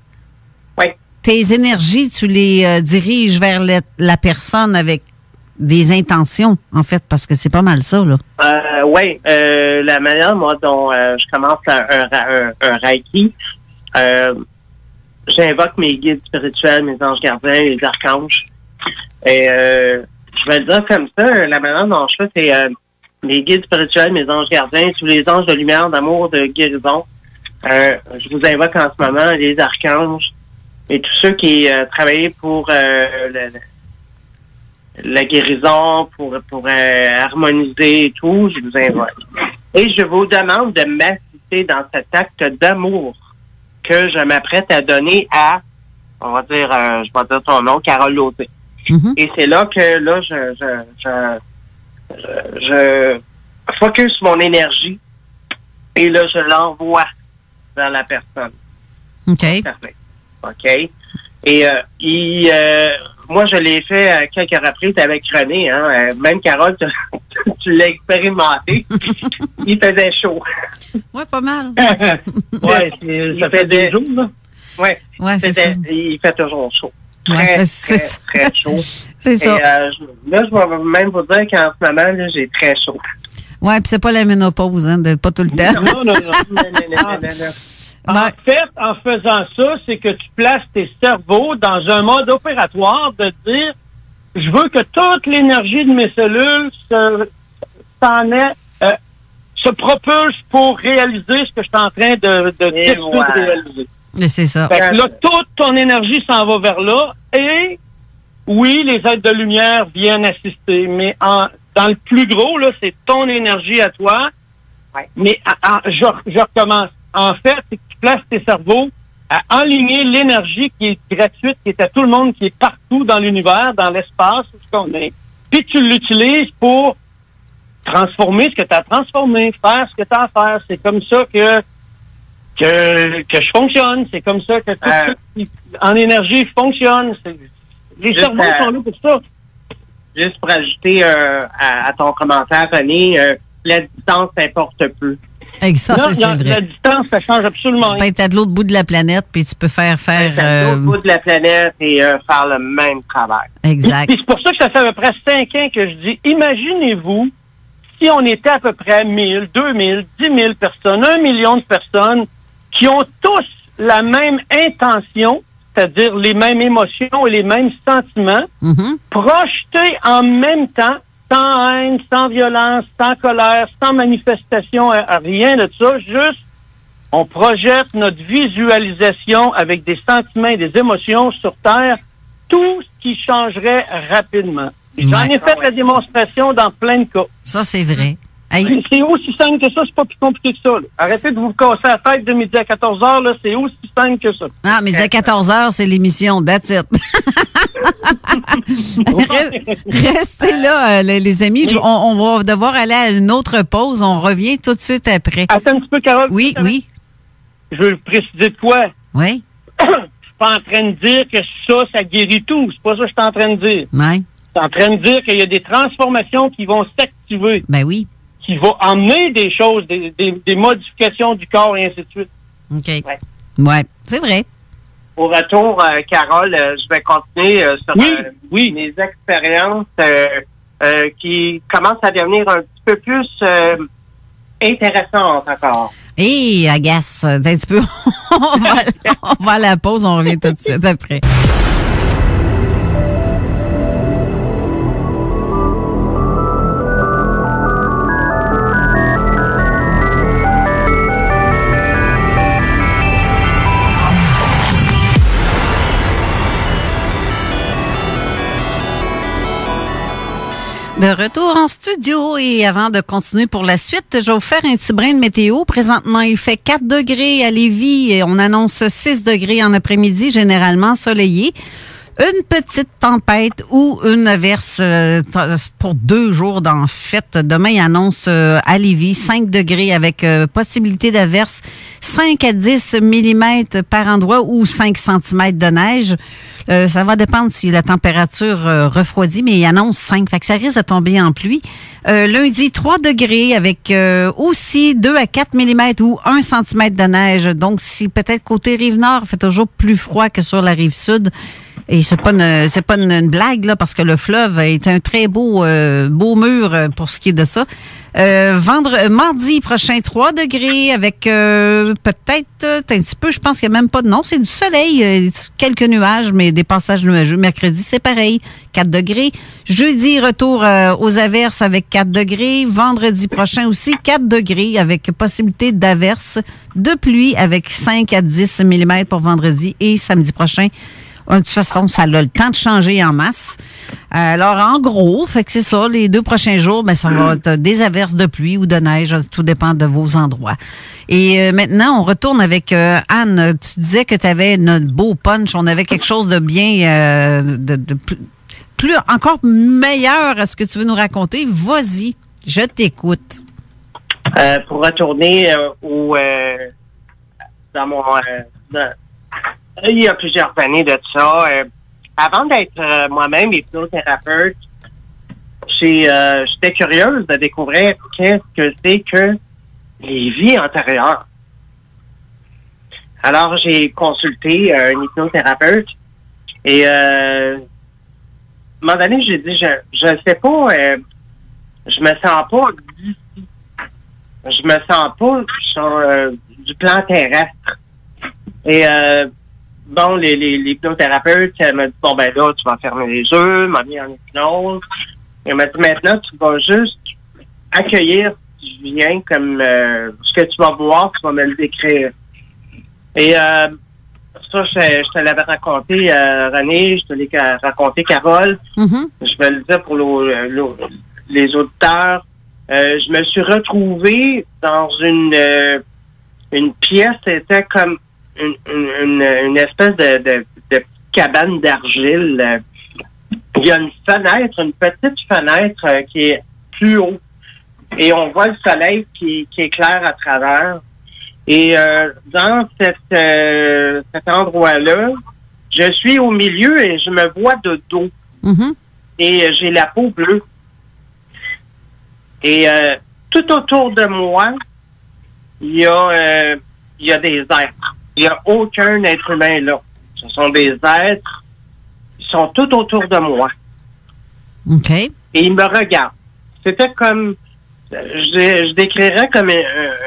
Oui. Tes énergies, tu les diriges vers la personne avec des intentions, en fait, parce que c'est pas mal ça, là. Oui. La manière, moi, dont je commence un Reiki, j'invoque mes guides spirituels, mes anges gardiens, les archanges. Et je vais le dire comme ça, la manière dont je fais, c'est mes guides spirituels, mes anges gardiens, tous les anges de lumière, d'amour, de guérison. Je vous invoque en ce moment les archanges et tous ceux qui travaillent pour la guérison, pour harmoniser et tout, je vous invoque. Et je vous demande de m'assister dans cet acte d'amour que je m'apprête à donner à, on va dire, je vais dire ton nom, Carole Lauté. Mm-hmm. Et c'est là que là, je focus mon énergie et là, je l'envoie vers la personne. OK. Parfait. OK. Et moi, je l'ai fait quelques reprises avec René. Hein. Même Carole, tu l'as expérimenté. Il faisait chaud. Oui, pas mal. Oui, ça fait des jours, là. Oui, c'est ça. Il fait toujours chaud. Très chaud. C'est ça. Et, là, je vais même vous dire qu'en ce moment, là, j'ai très chaud. Oui, puis c'est pas la ménopause, hein, pas tout le temps. Non. En fait, en faisant ça, c'est que tu places tes cerveaux dans un mode opératoire de dire « Je veux que toute l'énergie de mes cellules se propulse pour réaliser ce que je suis en train de réaliser. » C'est ça. Fait que là, toute ton énergie s'en va vers là et oui, les êtres de lumière viennent assister, mais dans le plus gros, là, c'est ton énergie à toi. Ouais. Mais je recommence. En fait, c'est que tu places tes cerveaux à enligner l'énergie qui est gratuite, qui est à tout le monde, qui est partout dans l'univers, dans l'espace, où ce qu'on est. Puis tu l'utilises pour transformer ce que tu as transformé, faire ce que tu as à faire. C'est comme ça que je fonctionne. C'est comme ça que tout en énergie fonctionne. Les cerveaux sont là pour ça. Juste pour ajouter à ton commentaire, René, la distance n'importe plus. Ça, c'est vrai. La distance, ça change absolument rien. Tu peux être à l'autre bout de la planète, puis tu peux faire... à l'autre bout de la planète et faire le même travail. Exact. Puis c'est pour ça que ça fait à peu près 5 ans que je dis, imaginez-vous si on était à peu près 1000, 2000, 10 000 personnes, 1 million de personnes qui ont tous la même intention, c'est-à-dire les mêmes émotions et les mêmes sentiments, projetés en même temps, sans haine, sans violence, sans colère, sans manifestation, rien de ça, juste on projette notre visualisation avec des sentiments et des émotions sur Terre, tout ce qui changerait rapidement. J'en ai fait la démonstration dans plein de cas. Ça, c'est vrai. Hey. C'est aussi simple que ça, c'est pas plus compliqué que ça. Là. Arrêtez de vous casser la tête de midi à 14h, là, c'est aussi simple que ça. Ah, mais à 14h, c'est l'émission. That's it. Restez là, les amis. Oui. On va devoir aller à une autre pause. On revient tout de suite après. Attends un petit peu, Carole. Oui, oui. Je veux préciser de quoi? Oui. Je suis pas en train de dire que ça guérit tout. C'est pas ça que je suis en train de dire. Oui. Je suis en train de dire qu'il y a des transformations qui vont s'activer, Ben oui. qui vont emmener des choses, des modifications du corps et ainsi de suite. OK. Ouais, c'est vrai. Au retour, Carole, je vais continuer sur mes expériences qui commencent à devenir un petit peu plus intéressantes encore. Et agace, un petit peu. on va à la pause, on revient tout de suite après. De retour en studio et avant de continuer pour la suite, je vais vous faire un petit brin de météo. Présentement, il fait 4 degrés à Lévis et on annonce 6 degrés en après-midi, généralement soleillé. Une petite tempête ou une averse pour 2 jours d'en fait. Demain, il annonce à Lévis 5 degrés avec possibilité d'averse 5 à 10 mm par endroit ou 5 cm de neige. Ça va dépendre si la température refroidit, mais il annonce 5. Fait que ça risque de tomber en pluie. Lundi, 3 degrés avec aussi 2 à 4 mm ou 1 cm de neige. Donc, si peut-être côté Rive-Nord, il fait toujours plus froid que sur la Rive-Sud. Et c'est pas une blague, là, parce que le fleuve est un très beau mur pour ce qui est de ça. Mardi prochain, 3 degrés avec peut-être un petit peu, je pense qu'il n'y a même pas de nom. C'est du soleil, quelques nuages, mais des passages nuageux. Mercredi, c'est pareil, 4 degrés. Jeudi, retour aux averses avec 4 degrés. Vendredi prochain aussi, 4 degrés avec possibilité d'averses, de pluie avec 5 à 10 mm pour vendredi et samedi prochain. De toute façon, ça a le temps de changer en masse. Alors, en gros, fait que c'est ça, les 2 prochains jours, ben, ça va être des averses de pluie ou de neige, tout dépend de vos endroits. Et maintenant, on retourne avec Anne. Tu disais que tu avais notre beau punch, on avait quelque chose de bien, de plus, encore meilleur à ce que tu veux nous raconter. Vas-y, je t'écoute. Pour retourner dans mon... il y a plusieurs années de ça. Avant d'être moi-même hypnothérapeute, j'étais curieuse de découvrir qu'est-ce que c'est que les vies antérieures. Alors, j'ai consulté un hypnothérapeute et à un moment donné, j'ai dit, je sais pas, je me sens pas d'ici. Je me sens pas sur du plan terrestre. Et bon, les hypnothérapeutes, elle m'a dit, bon, ben là, tu vas fermer les yeux, m'a mis en hypnose. Elle m'a dit, maintenant, tu vas juste accueillir ce qui vient comme ce que tu vas voir, tu vas me le décrire. Et ça, je te l'avais raconté, René, je te l'ai raconté, Carole. Mm-hmm. Je vais le dire pour les auditeurs. Je me suis retrouvé dans une pièce, c'était comme une espèce de cabane d'argile. Il y a une fenêtre, une petite fenêtre qui est plus haut. Et on voit le soleil qui éclaire à travers. Et dans cet endroit-là, je suis au milieu et je me vois de dos. Mm-hmm. Et j'ai la peau bleue. Et tout autour de moi, il y a des êtres. Il n'y a aucun être humain là. Ce sont des êtres qui sont tout autour de moi. OK. Et ils me regardent. C'était comme, je décrirais comme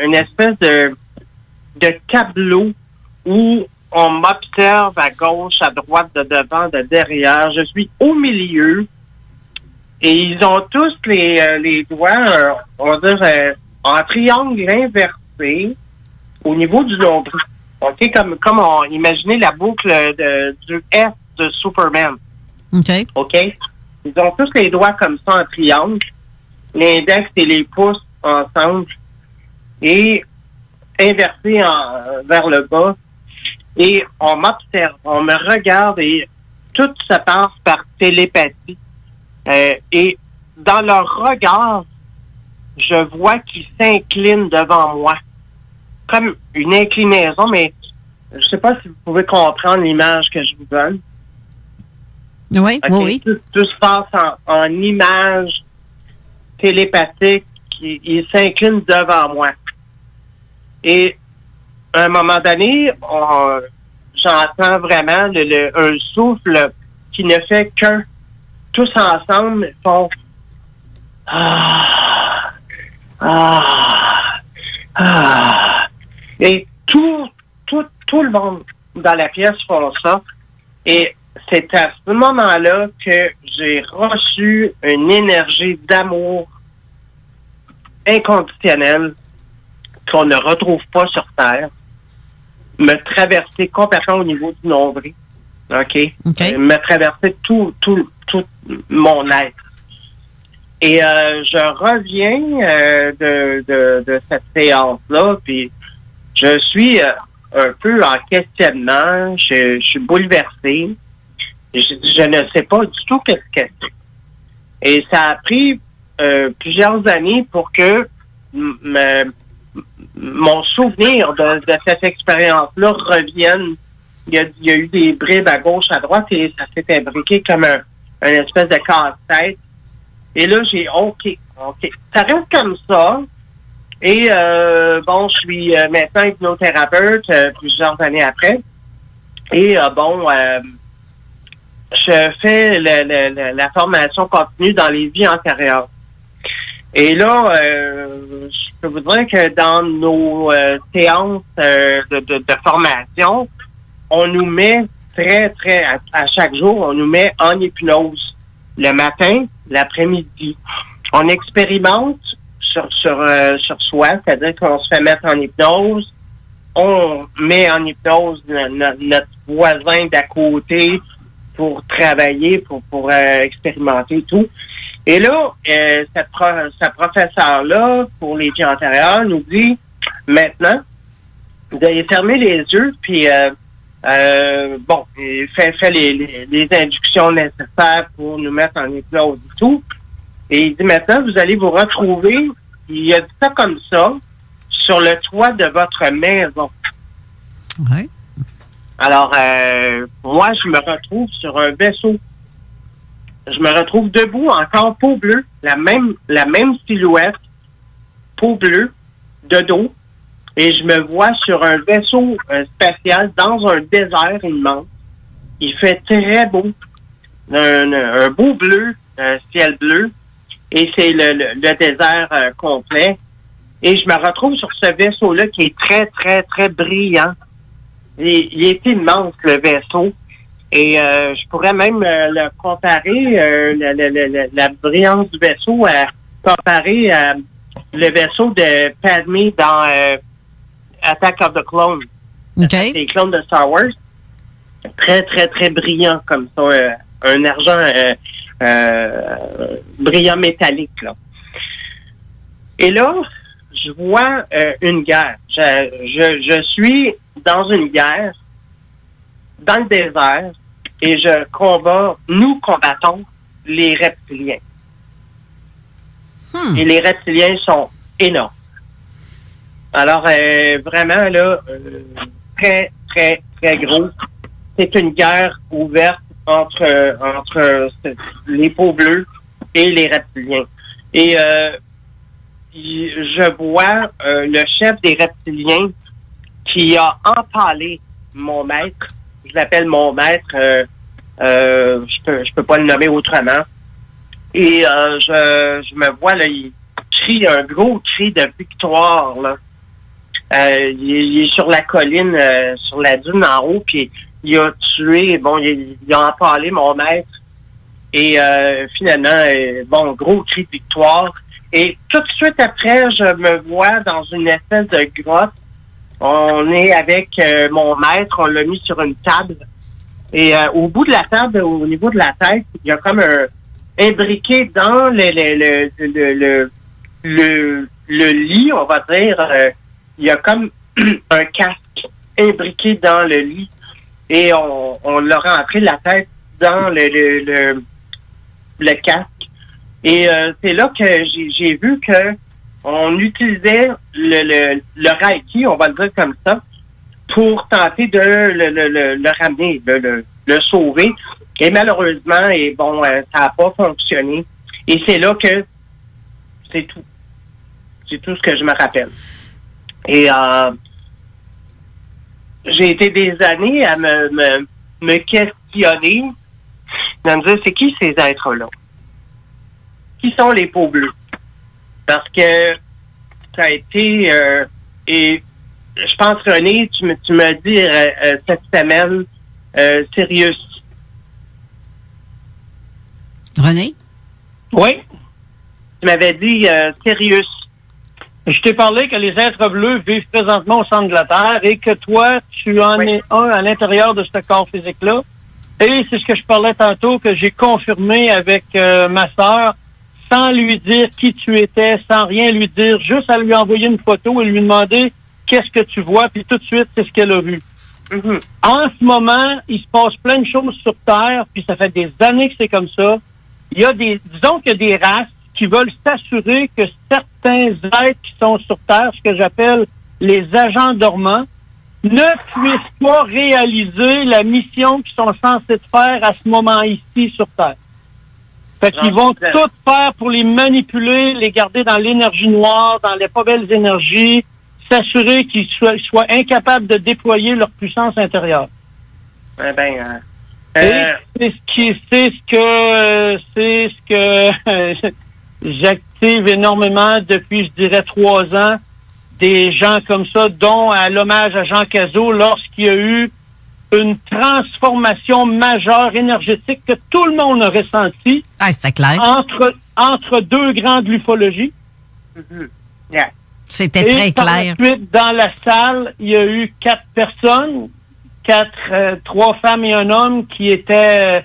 une espèce de tableau où on m'observe à gauche, à droite, de devant, de derrière. Je suis au milieu. Et ils ont tous les doigts, on va dire, en triangle inversé au niveau du nombril. OK, comme on imaginait la boucle du S de Superman. OK. OK? Ils ont tous les doigts comme ça en triangle. L'index et les pouces ensemble et inversés vers le bas. Et on m'observe, on me regarde et tout se passe par télépathie. Et dans leur regard, je vois qu'ils s'inclinent devant moi. Comme une inclinaison, mais je sais pas si vous pouvez comprendre l'image que je vous donne. Oui, Okay? oui. Tout se passe en image télépathique. Ils s'inclinent devant moi. Et à un moment donné, j'entends vraiment un souffle qui ne fait qu'un. Tous ensemble font Et tout le monde dans la pièce font ça. Et c'est à ce moment-là que j'ai reçu une énergie d'amour inconditionnelle qu'on ne retrouve pas sur Terre, me traverser complètement au niveau du nombril. OK? Me traverser tout mon être. Et je reviens de cette séance-là, puis je suis un peu en questionnement, je suis bouleversé. Je ne sais pas du tout qu'est-ce que c'est. Et ça a pris plusieurs années pour que mon souvenir de cette expérience-là revienne. Il y a eu des bribes à gauche, à droite, et ça s'est imbriqué comme un espèce de casse-tête. Et là, j'ai OK. Ça reste comme ça. Et bon, je suis maintenant hypnothérapeute plusieurs années après. Et je fais la formation continue dans les vies antérieures. Et là, je peux vous dire que dans nos séances de formation, on nous met à chaque jour, on nous met en hypnose. Le matin, l'après-midi. On expérimente sur soi, c'est-à-dire qu'on se fait mettre en hypnose. On met en hypnose notre voisin d'à côté pour travailler, pour expérimenter et tout. Et là, cette professeure-là, pour les vies antérieures, nous dit maintenant de fermer les yeux, puis il fait les inductions nécessaires pour nous mettre en hypnose et tout. Et il dit maintenant, vous allez vous retrouver, il a dit ça comme ça, sur le toit de votre maison. Oui. Alors, moi, je me retrouve sur un vaisseau. Je me retrouve debout, encore peau bleue, la même silhouette, peau bleue, de dos, et je me vois sur un vaisseau spatial dans un désert immense. Il fait très beau, un beau bleu, un ciel bleu, et c'est le désert complet. Et je me retrouve sur ce vaisseau-là qui est très, très, très brillant. Il est immense, le vaisseau. Et je pourrais même le comparer, la brillance du vaisseau, comparer le vaisseau de Padmé dans Attack of the Clones. Okay. Les clones de Star Wars. Très, très, très brillant comme ça. Un argent brillant métallique, là. Et là, je vois une guerre. Je suis dans une guerre, dans le désert, et nous combattons les reptiliens. Et les reptiliens sont énormes. Alors, vraiment, là, très, très, très gros. C'est une guerre ouverte entre les peaux bleues et les reptiliens. Et je vois le chef des reptiliens qui a empalé mon maître. Je l'appelle mon maître. Je peux pas le nommer autrement. Et je me vois là, il crie un gros cri de victoire là. Il est sur la colline, sur la dune en haut, puis il a tué. Bon, il a empalé mon maître. Et finalement, gros cri de victoire. Et tout de suite après, je me vois dans une espèce de grotte. On est avec mon maître, on l'a mis sur une table. Et au bout de la table, au niveau de la tête, il y a comme un imbriqué dans le lit, on va dire, il y a comme un casque imbriqué dans le lit et on l'a rentré la tête dans le casque. Et c'est là que j'ai vu que on utilisait le Reiki, on va le dire comme ça, pour tenter de le ramener, le sauver. Et malheureusement, ça n'a pas fonctionné. Et c'est là que c'est tout. C'est tout ce que je me rappelle. Et j'ai été des années à me questionner, à me dire, c'est qui ces êtres-là? Qui sont les peaux bleues? Parce que ça a été... et je pense, René, tu m'as dit cette semaine, Sirius. René? Oui. Tu m'avais dit Sirius. Je t'ai parlé que les êtres bleus vivent présentement au centre de la Terre et que toi, tu en es un à l'intérieur de ce corps physique-là. Et c'est ce que je parlais tantôt, que j'ai confirmé avec ma sœur, sans lui dire qui tu étais, sans rien lui dire, juste à lui envoyer une photo et lui demander qu'est-ce que tu vois, puis tout de suite, c'est ce qu'elle a vu. Mm-hmm. En ce moment, il se passe plein de choses sur Terre, puis ça fait des années que c'est comme ça. Il y a disons qu'il y a des races qui veulent s'assurer que certains êtres qui sont sur Terre, ce que j'appelle les agents dormants, ne puissent pas réaliser la mission qu'ils sont censés faire à ce moment ici sur Terre. Fait qu'ils vont tout faire pour les manipuler, les garder dans l'énergie noire, dans les pas belles énergies, s'assurer qu'ils soient incapables de déployer leur puissance intérieure. Et c'est ce que j'active énormément depuis, je dirais, 3 ans, des gens comme ça, dont à l'hommage à Jean Cazot, lorsqu'il y a eu une transformation majeure énergétique que tout le monde a ressentie. Ah, c'était clair. Entre deux grandes ufologies. Mm-hmm. Yeah. C'était très clair. Ensuite, dans la salle, il y a eu 4 personnes, 3 femmes et un homme qui étaient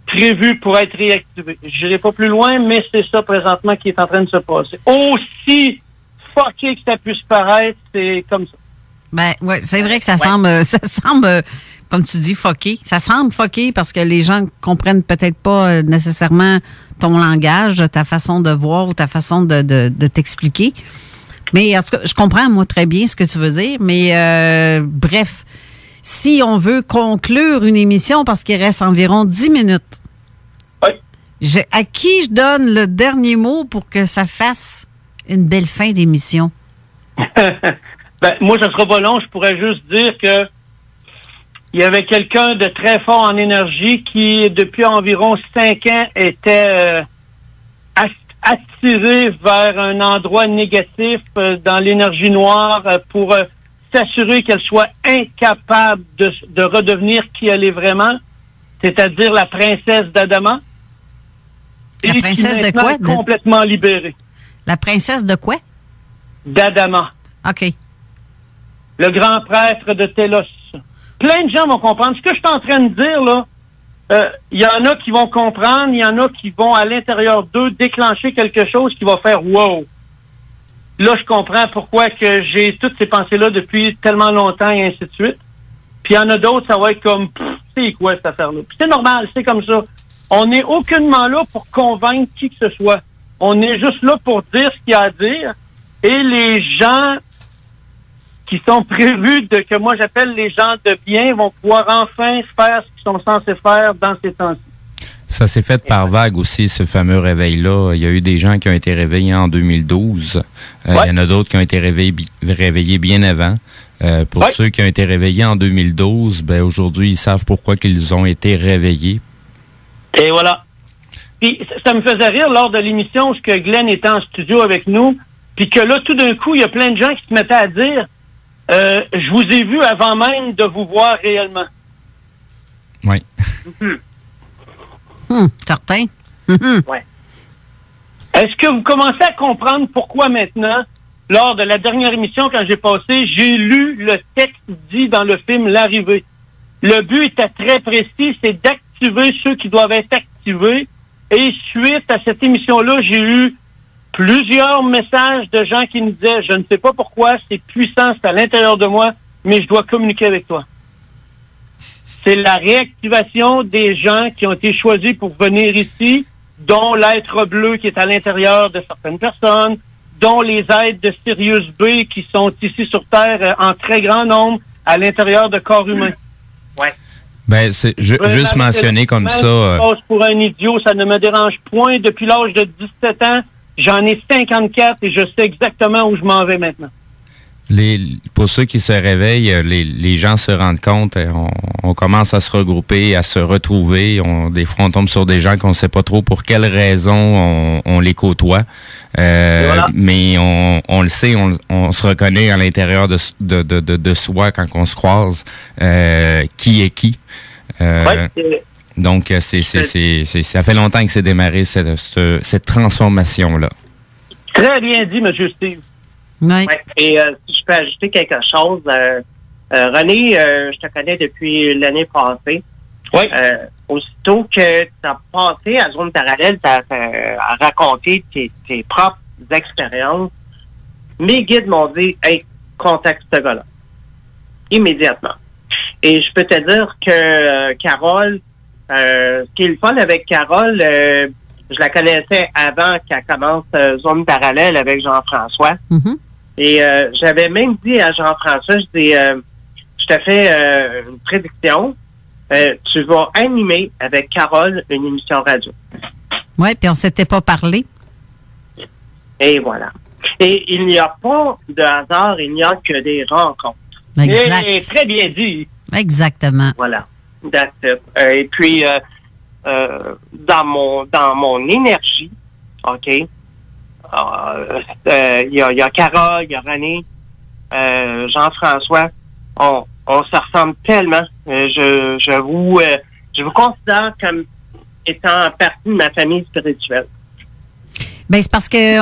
prévus pour être réactivés. Je n'irai pas plus loin, mais c'est ça présentement qui est en train de se passer. Aussi fucké que ça puisse paraître, c'est comme ça. Ben ouais, c'est vrai que ça semble, comme tu dis, fucké. Ça semble fucké parce que les gens comprennent peut-être pas nécessairement ton langage, ta façon de voir ou ta façon de t'expliquer. Mais en tout cas, je comprends, moi, très bien ce que tu veux dire. Mais bref, si on veut conclure une émission, parce qu'il reste environ 10 minutes, oui. À qui je donne le dernier mot pour que ça fasse une belle fin d'émission? Moi, ça sera pas long. Je pourrais juste dire que il y avait quelqu'un de très fort en énergie qui, depuis environ 5 ans, était attiré vers un endroit négatif dans l'énergie noire pour s'assurer qu'elle soit incapable de redevenir qui elle est vraiment, c'est-à-dire la princesse d'Adama. La princesse de quoi? Complètement libérée. La princesse de quoi? D'Adama. OK. Le grand prêtre de Télos. Plein de gens vont comprendre. Ce que je suis en train de dire, là, il y en a qui vont comprendre, il y en a qui vont, à l'intérieur d'eux, déclencher quelque chose qui va faire « wow ». Là, je comprends pourquoi que j'ai toutes ces pensées-là depuis tellement longtemps et ainsi de suite. Puis il y en a d'autres, ça va être comme « c'est quoi cette affaire-là ». Puis c'est normal, c'est comme ça. On n'est aucunement là pour convaincre qui que ce soit. On est juste là pour dire ce qu'il y a à dire. Et les gens qui sont prévus que moi j'appelle les gens de bien vont pouvoir enfin faire ce qu'ils sont censés faire dans ces temps-ci. Ça s'est fait par vague aussi, ce fameux réveil-là. Il y a eu des gens qui ont été réveillés en 2012. Il y en a d'autres qui ont été réveillés bien avant. Pour ceux qui ont été réveillés en 2012, aujourd'hui, ils savent pourquoi qu'ils ont été réveillés. Et voilà. Puis ça me faisait rire lors de l'émission où Glenn était en studio avec nous, puis que là, tout d'un coup, il y a plein de gens qui se mettaient à dire je vous ai vu avant même de vous voir réellement. Oui. Certain. Ouais. Est-ce que vous commencez à comprendre pourquoi maintenant, lors de la dernière émission, quand j'ai passé, j'ai lu le texte dit dans le film L'Arrivée. Le but était très précis, c'est d'activer ceux qui doivent être activés. Et suite à cette émission-là, j'ai eu plusieurs messages de gens qui nous disaient « Je ne sais pas pourquoi, c'est puissant, c'est à l'intérieur de moi, mais je dois communiquer avec toi. » C'est la réactivation des gens qui ont été choisis pour venir ici, dont l'être bleu qui est à l'intérieur de certaines personnes, dont les êtres de Sirius B qui sont ici sur Terre en très grand nombre à l'intérieur de corps humains. Ouais. Ben, c'est juste mentionné comme ça. Pour un idiot, ça ne me dérange point. Depuis l'âge de 17 ans, j'en ai 54 et je sais exactement où je m'en vais maintenant. Pour ceux qui se réveillent, les gens se rendent compte, on commence à se regrouper, à se retrouver. Des fois, on tombe sur des gens qu'on ne sait pas trop pour quelles raisons on les côtoie. Voilà. Mais on le sait, on se reconnaît à l'intérieur de soi quand on se croise. Qui est qui? Donc, ça fait longtemps que c'est démarré cette transformation-là. Très bien dit, M. Steve. Oui. Ouais. Et si je peux ajouter quelque chose, René, je te connais depuis l'année passée. Oui. Aussitôt que tu as passé à Zone Parallèle, tu as raconté tes propres expériences, mes guides m'ont dit « Hey, contacte ce gars-là. » Immédiatement. Et je peux te dire que Carole, ce qui est le fun avec Carole, je la connaissais avant qu'elle commence Zone Parallèle avec Jean-François. Mm-hmm. Et j'avais même dit à Jean-François, je te fais une prédiction. Tu vas animer avec Carole une émission radio. Oui, puis on s'était pas parlé. Et voilà. Et il n'y a pas de hasard, il n'y a que des rencontres. Exact. Et très bien dit. Exactement. Voilà. That's it. Et puis, dans mon énergie, OK, il y a Carole, il y a René, Jean-François, on se ressemble tellement. Je vous considère comme étant partie de ma famille spirituelle. Ben c'est parce que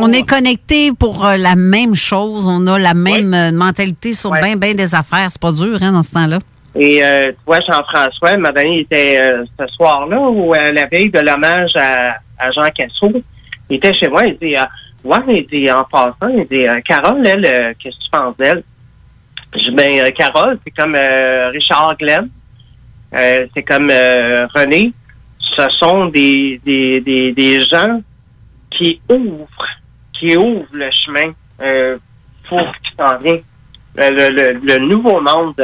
on est connectés pour la même chose, on a la même mentalité sur bien des affaires. C'est pas dur, hein, dans ce temps-là. Et tu vois, Jean-François, m'a donné, il était ce soir-là, ou la veille de l'hommage à Jean Cassou, il était chez moi, il dit il dit, en passant, il dit Carole, elle, qu'est-ce que tu penses d'elle? Je dis, Carole, c'est comme Richard Glenn, c'est comme René, ce sont des gens qui ouvrent le chemin pour ce qui s'en vient. Le nouveau monde,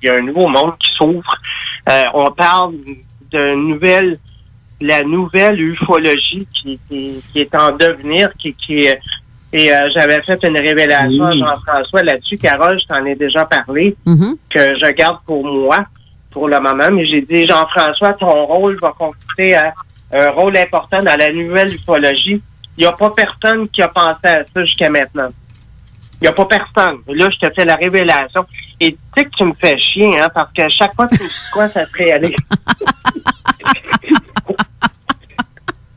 il y a un nouveau monde qui s'ouvre. On parle de la nouvelle ufologie qui est en devenir, et j'avais fait une révélation à Jean-François là-dessus. Carole, je t'en ai déjà parlé, que je garde pour moi, pour le moment, mais j'ai dit, Jean-François, ton rôle va consister à un rôle important dans la nouvelle ufologie. Il n'y a pas personne qui a pensé à ça jusqu'à maintenant. Il n'y a pas personne. Là, je te fais la révélation. Et tu sais que tu me fais chier, hein, parce que chaque fois que tu me dis quoi, ça se réalise.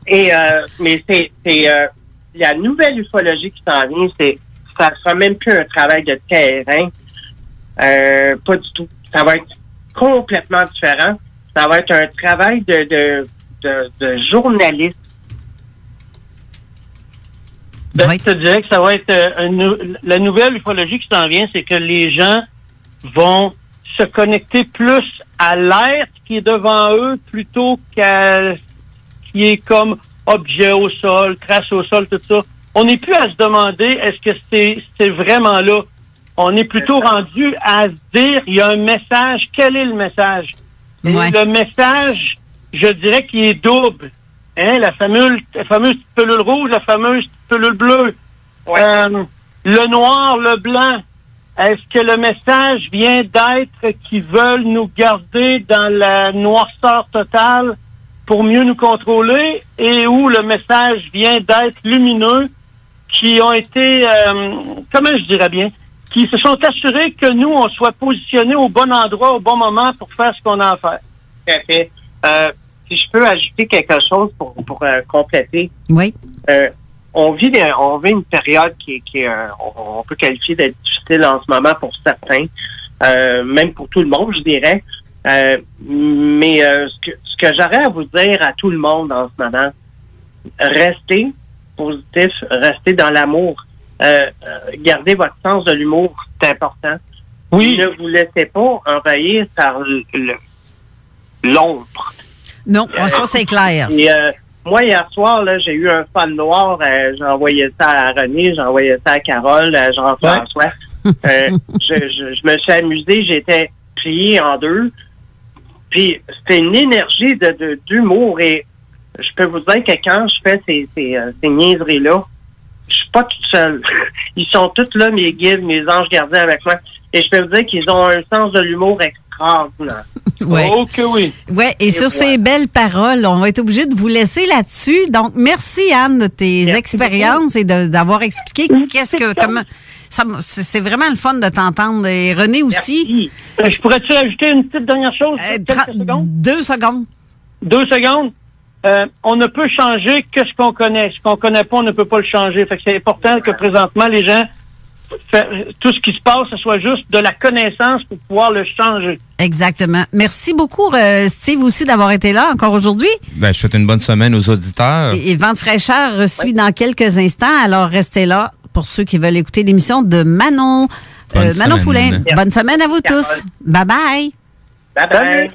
Et, mais c'est la nouvelle ufologie qui s'en vient, ça sera même plus un travail de terrain. Pas du tout. Ça va être complètement différent. Ça va être un travail de journaliste. Ben, je te dirais que ça va être la nouvelle ufologie qui s'en vient, c'est que les gens vont se connecter plus à l'être qui est devant eux plutôt qu'à ce qui est comme objet au sol, trace au sol, tout ça. On n'est plus à se demander est-ce que c'est vraiment là. On est plutôt rendu à se dire il y a un message. Quel est le message? Ouais. Et le message, je dirais qu'il est double. Hein, la fameuse pelule rouge, la fameuse pelule bleue. Ouais. Le noir, le blanc. Est-ce que le message vient d'être qui veulent nous garder dans la noirceur totale pour mieux nous contrôler, et où le message vient d'être lumineux, qui ont été, comment je dirais bien, qui se sont assurés que nous, on soit positionnés au bon endroit, au bon moment pour faire ce qu'on a à faire. Tout à fait. Si je peux ajouter quelque chose pour compléter. Oui. On vit une période qui on peut qualifier d'être difficile en ce moment pour certains, même pour tout le monde, je dirais. Mais ce que j'aurais à vous dire à tout le monde en ce moment, restez positif, restez dans l'amour. Gardez votre sens de l'humour, c'est important. Oui. Ne vous laissez pas envahir par l'ombre. Non, ça, c'est clair. Et, moi, hier soir, là, j'ai eu un fan noir. J'ai envoyé ça à René, j'ai envoyé ça à Carole, à Jean-François. Je me suis amusé, j'étais plié en deux. Puis, c'était une énergie d'humour. Et je peux vous dire que quand je fais ces niaiseries-là, je suis pas toute seule. Ils sont tous là, mes guides, mes anges gardiens avec moi. Et je peux vous dire qu'ils ont un sens de l'humour extraordinaire. Ouais. Oh que oui. Ouais, et sur ces belles paroles, on va être obligé de vous laisser là-dessus. Donc, merci, Anne, de tes expériences et d'avoir expliqué comment. C'est vraiment le fun de t'entendre. Et René aussi. Merci. Je pourrais-tu ajouter une petite dernière chose? 2 secondes. 2 secondes. On ne peut changer que ce qu'on connaît. Ce qu'on connaît pas, on ne peut pas le changer. Fait que c'est important que présentement, les gens, tout ce qui se passe, ce soit juste de la connaissance pour pouvoir le changer. Exactement. Merci beaucoup, Steve, aussi, d'avoir été là encore aujourd'hui. Ben, je souhaite une bonne semaine aux auditeurs. Et Vent de fraîcheur suit dans quelques instants. Alors, restez là pour ceux qui veulent écouter l'émission de Manon. Manon Poulain. Bonne semaine à vous tous. Bye-bye. Bye-bye.